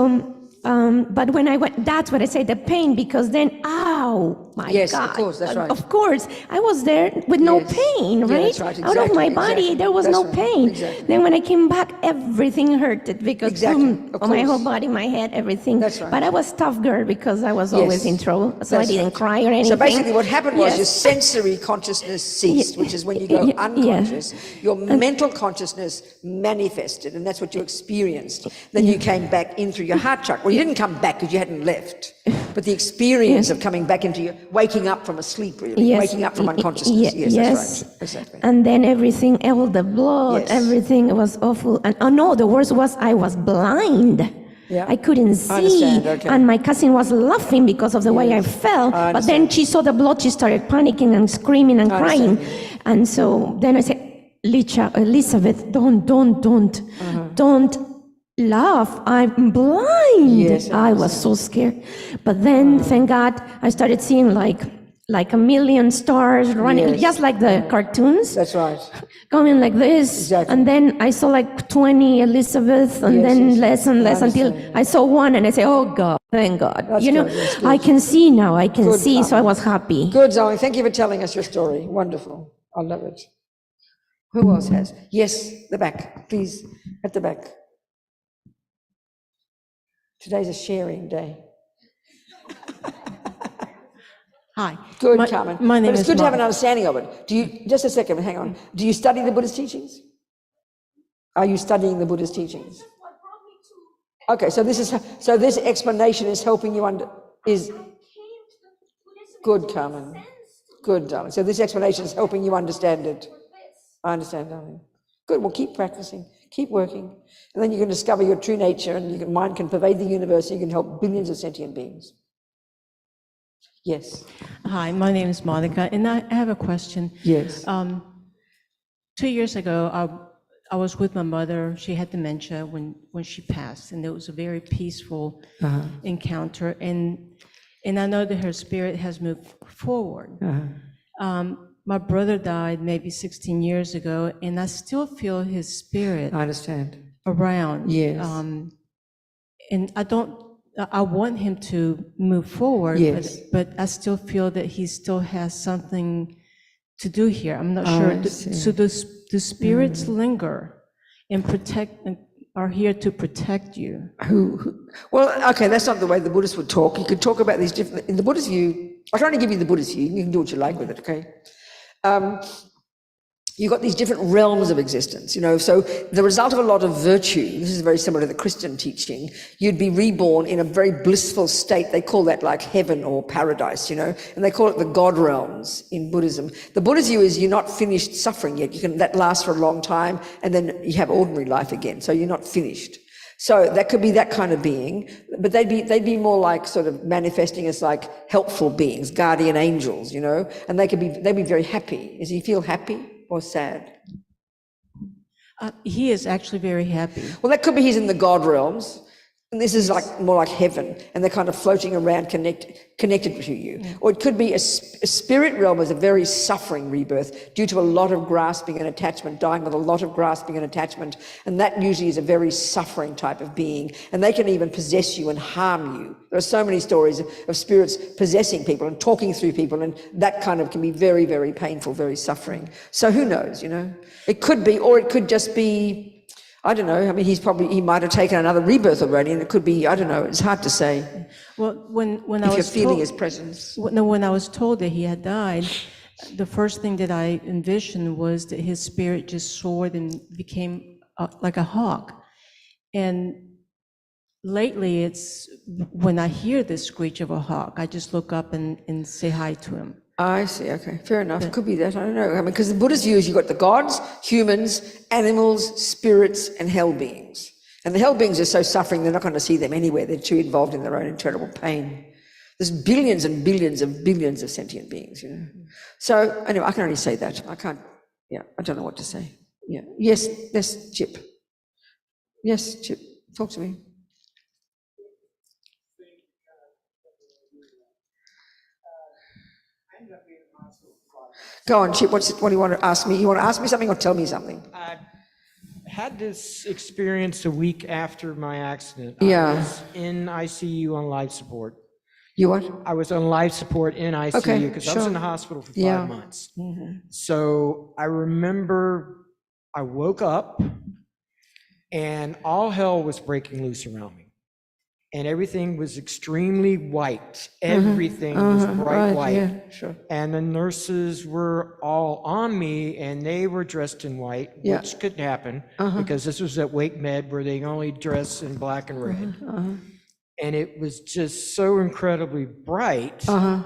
but when I went, that's what I say, the pain, because then, ow, my Yes, God. of course, that's right. Of course, I was there with no Yes. pain, Yeah, right? that's right, Out of my exactly, body, exactly. there was That's no right, pain. exactly. Then when I came back, everything hurted because Exactly, of my whole course. body, my head, everything. That's right. But I was tough girl because I was always Yes. in trouble, so I That's didn't right. cry or anything. So basically what happened was Yes. your sensory consciousness ceased, which is when you go Yeah. unconscious. Your mental consciousness manifested, and that's what you experienced. Then you came back in through your heart chakra. Well, you didn't come back because you hadn't left, but the experience of coming back into your, waking up from a sleep, really, Yes. waking up from unconsciousness. Yes, that's right. Exactly. And then everything, all the blood, Yes. everything was awful. And oh no, the worst was I was blind. Yeah. I couldn't see. I understand, okay. And my cousin was laughing because of the way I fell. I But then she saw the blood, she started panicking and screaming and I crying. understand. And so then I said, Elizabeth, don't laugh. I'm blind. Yes, I I was so scared. But then, thank God, I started seeing like a million stars running, Yes. just like the cartoons, That's right. going like this. Exactly. And then I saw like 20 Elizabeth, and Yes, then yes, less and less I until understand. I saw one, and I say, oh God, thank God. That's you know, good, that's good. I can see now. I can Good, see, so I was happy. Good, Zoe. Thank you for telling us your story. Wonderful. I love it. Who else has? Yes, the back, please, at the back. Today's a sharing day. Hi. Good, My- Carmen. My name But it's is good to have an Mar- understanding of it. Do you, just a second, hang on. Do you study the Buddhist teachings? Are you studying the Buddhist teachings? Okay, so this explanation is helping you good, Carmen. Good, darling. So this explanation is helping you understand it. I understand, darling. Good, well, keep practicing, keep working, and then you can discover your true nature, and your mind can pervade the universe, and you can help billions of sentient beings. Yes. Hi, my name is Monica, and I have a question. Yes. 2 years ago, I was with my mother. She had dementia when she passed, and it was a very peaceful encounter. And I know that her spirit has moved forward. My brother died maybe 16 years ago, and I still feel his spirit I understand. around. Yes. And I want him to move forward, Yes. but I still feel that he still has something to do here. I'm not I sure. see. So the spirits linger and are here to protect you. Well, okay, that's not the way the Buddhists would talk. You could talk about these different, in the Buddhist view, I'm trying to give you the Buddhist view, you can do what you like with it, okay? You've got these different realms of existence, you know, so the result of a lot of virtue, this is very similar to the Christian teaching, you'd be reborn in a very blissful state. They call that like heaven or paradise, you know, and they call it the God realms in Buddhism. The Buddhist view is you're not finished suffering yet. That lasts for a long time, and then you have ordinary life again, so you're not finished. So that could be that kind of being, but they'd be more like sort of manifesting as like helpful beings, guardian angels, you know, and they'd be very happy. Does he feel happy or sad? He is actually very happy. Well, that could be he's in the God realms, and this is like more like heaven, and they're kind of floating around connected to you. Or it could be a spirit realm is a very suffering rebirth due to a lot of grasping and attachment, dying with a lot of grasping and attachment, and that usually is a very suffering type of being, and they can even possess you and harm you. There are so many stories of spirits possessing people and talking through people, and that kind of can be very, very painful, very suffering. So who knows, you know? It could be, or it could just be, I don't know. I mean, he might have taken another rebirth already, and it could be, I don't know. It's hard to say. Well, when I If was you're feeling told, his presence. when I was told that he had died, the first thing that I envisioned was that his spirit just soared and became like a hawk. And lately, it's when I hear the screech of a hawk, I just look up and say hi to him. I see, okay, fair enough. Could be that, I don't know. I mean, because the Buddhist view is you've got the gods, humans, animals, spirits, and hell beings. And the hell beings are so suffering, they're not going to see them anywhere. They're too involved in their own terrible pain. There's billions and billions of billions of sentient beings, you know. So, anyway, I can only say that. I can't, yeah, I don't know what to say. Yeah. Yes, Chip. Yes, Chip, talk to me. Go on, Chip, what do you want to ask me? You want to ask me something or tell me something? I had this experience a week after my accident. Yeah. I was in ICU on life support. You what? I was on life support in ICU Okay, because I was sure. in the hospital for 5 Yeah. months. So I remember I woke up and all hell was breaking loose around me. And everything was extremely white. Everything was bright white. Yeah, sure. And the nurses were all on me and they were dressed in white, Yeah. which could happen because this was at Wake Med where they only dress in black and red. And it was just so incredibly bright. And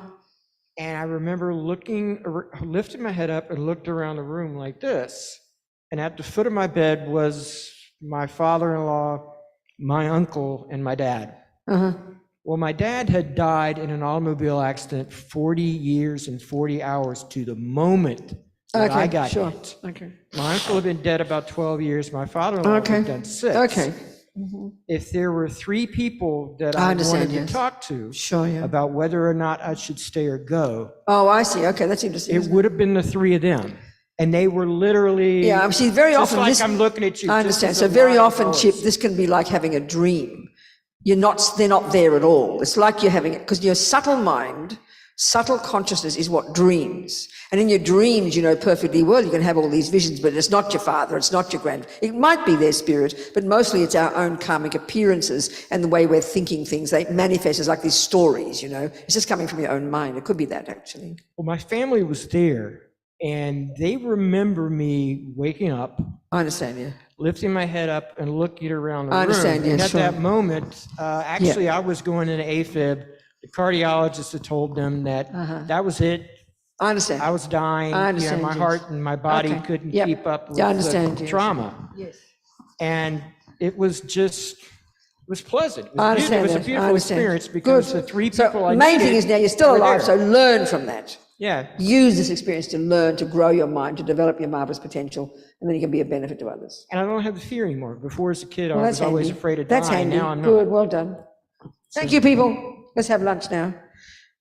I remember lifting my head up and looked around the room like this. And at the foot of my bed was my father-in-law, my uncle, and my dad. Well, my dad had died in an automobile accident 40 years and 40 hours to the moment that I got hit. Okay. My uncle had been dead about 12 years. My father-in-law had done 6. Okay. If there were 3 people that I I understand, wanted yes. to talk to Sure, yeah. about whether or not I should stay or go, Oh, I see. Okay, that's interesting. it would have been the 3 of them. And they were literally, Yeah, see, very just often like this. I'm looking at you. I just understand. as So a very live often, voice. Chip, this can be like having a dream. They're not there at all. It's like you're having it, because your subtle mind, subtle consciousness is what dreams. And in your dreams, you know perfectly well, you can have all these visions, but it's not your father, it's not your it might be their spirit, but mostly it's our own karmic appearances and the way we're thinking things. They manifest as like these stories, you know. It's just coming from your own mind. It could be that, actually. Well, my family was there and they remember me waking up, I understand, yeah. lifting my head up and looking around the I room. understand, And yes, at sure. that moment, actually, I was going into AFib. The cardiologist had told them that that was it. I understand. I was dying. I understand, My yes. heart and my body Okay. couldn't Yep. keep up with Yeah, I understand, the yes. trauma. Yes. And it was just, it was pleasant. It I was, understand it was that. a I beautiful understand. experience because Good. the 3 So people I the main needed thing is now you're still were alive, so there. learn from that. Yeah. Use this experience to learn, to grow your mind, to develop your marvelous potential, and then you can be a benefit to others. And I don't have the fear anymore. Before as a kid, Well, I that's was always handy. afraid of That's dying. handy. Now I'm not. Good, well done. Thank you, people. Let's have lunch now.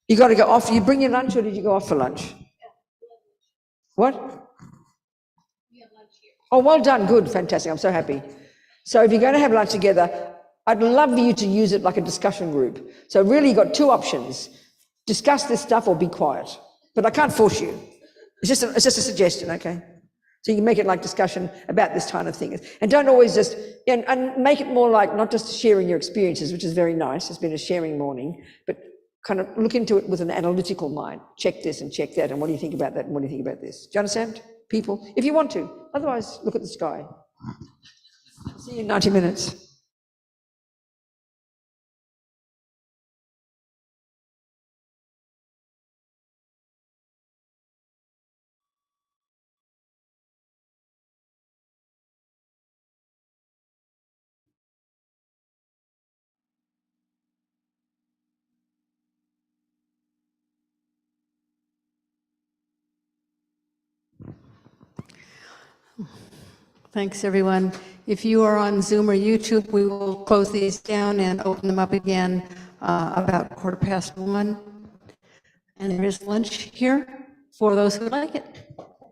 You got to go off. You bring your lunch, or did you go off for lunch? What? Oh, well done. Good, fantastic. I'm so happy. So if you're going to have lunch together, I'd love for you to use it like a discussion group. So really, you've got 2 options. Discuss this stuff or be quiet. But I can't force you. It's just a suggestion, okay? So you can make it like discussion about this kind of thing. And don't always just, and make it more like not just sharing your experiences, which is very nice. It's been a sharing morning, but kind of look into it with an analytical mind. Check this and check that. And what do you think about that? And what do you think about this? Do you understand, people? If you want to. Otherwise, look at the sky. See you in 90 minutes. Thanks, everyone. If you are on Zoom or YouTube, we will close these down and open them up again about 1:15. And there is lunch here for those who like it.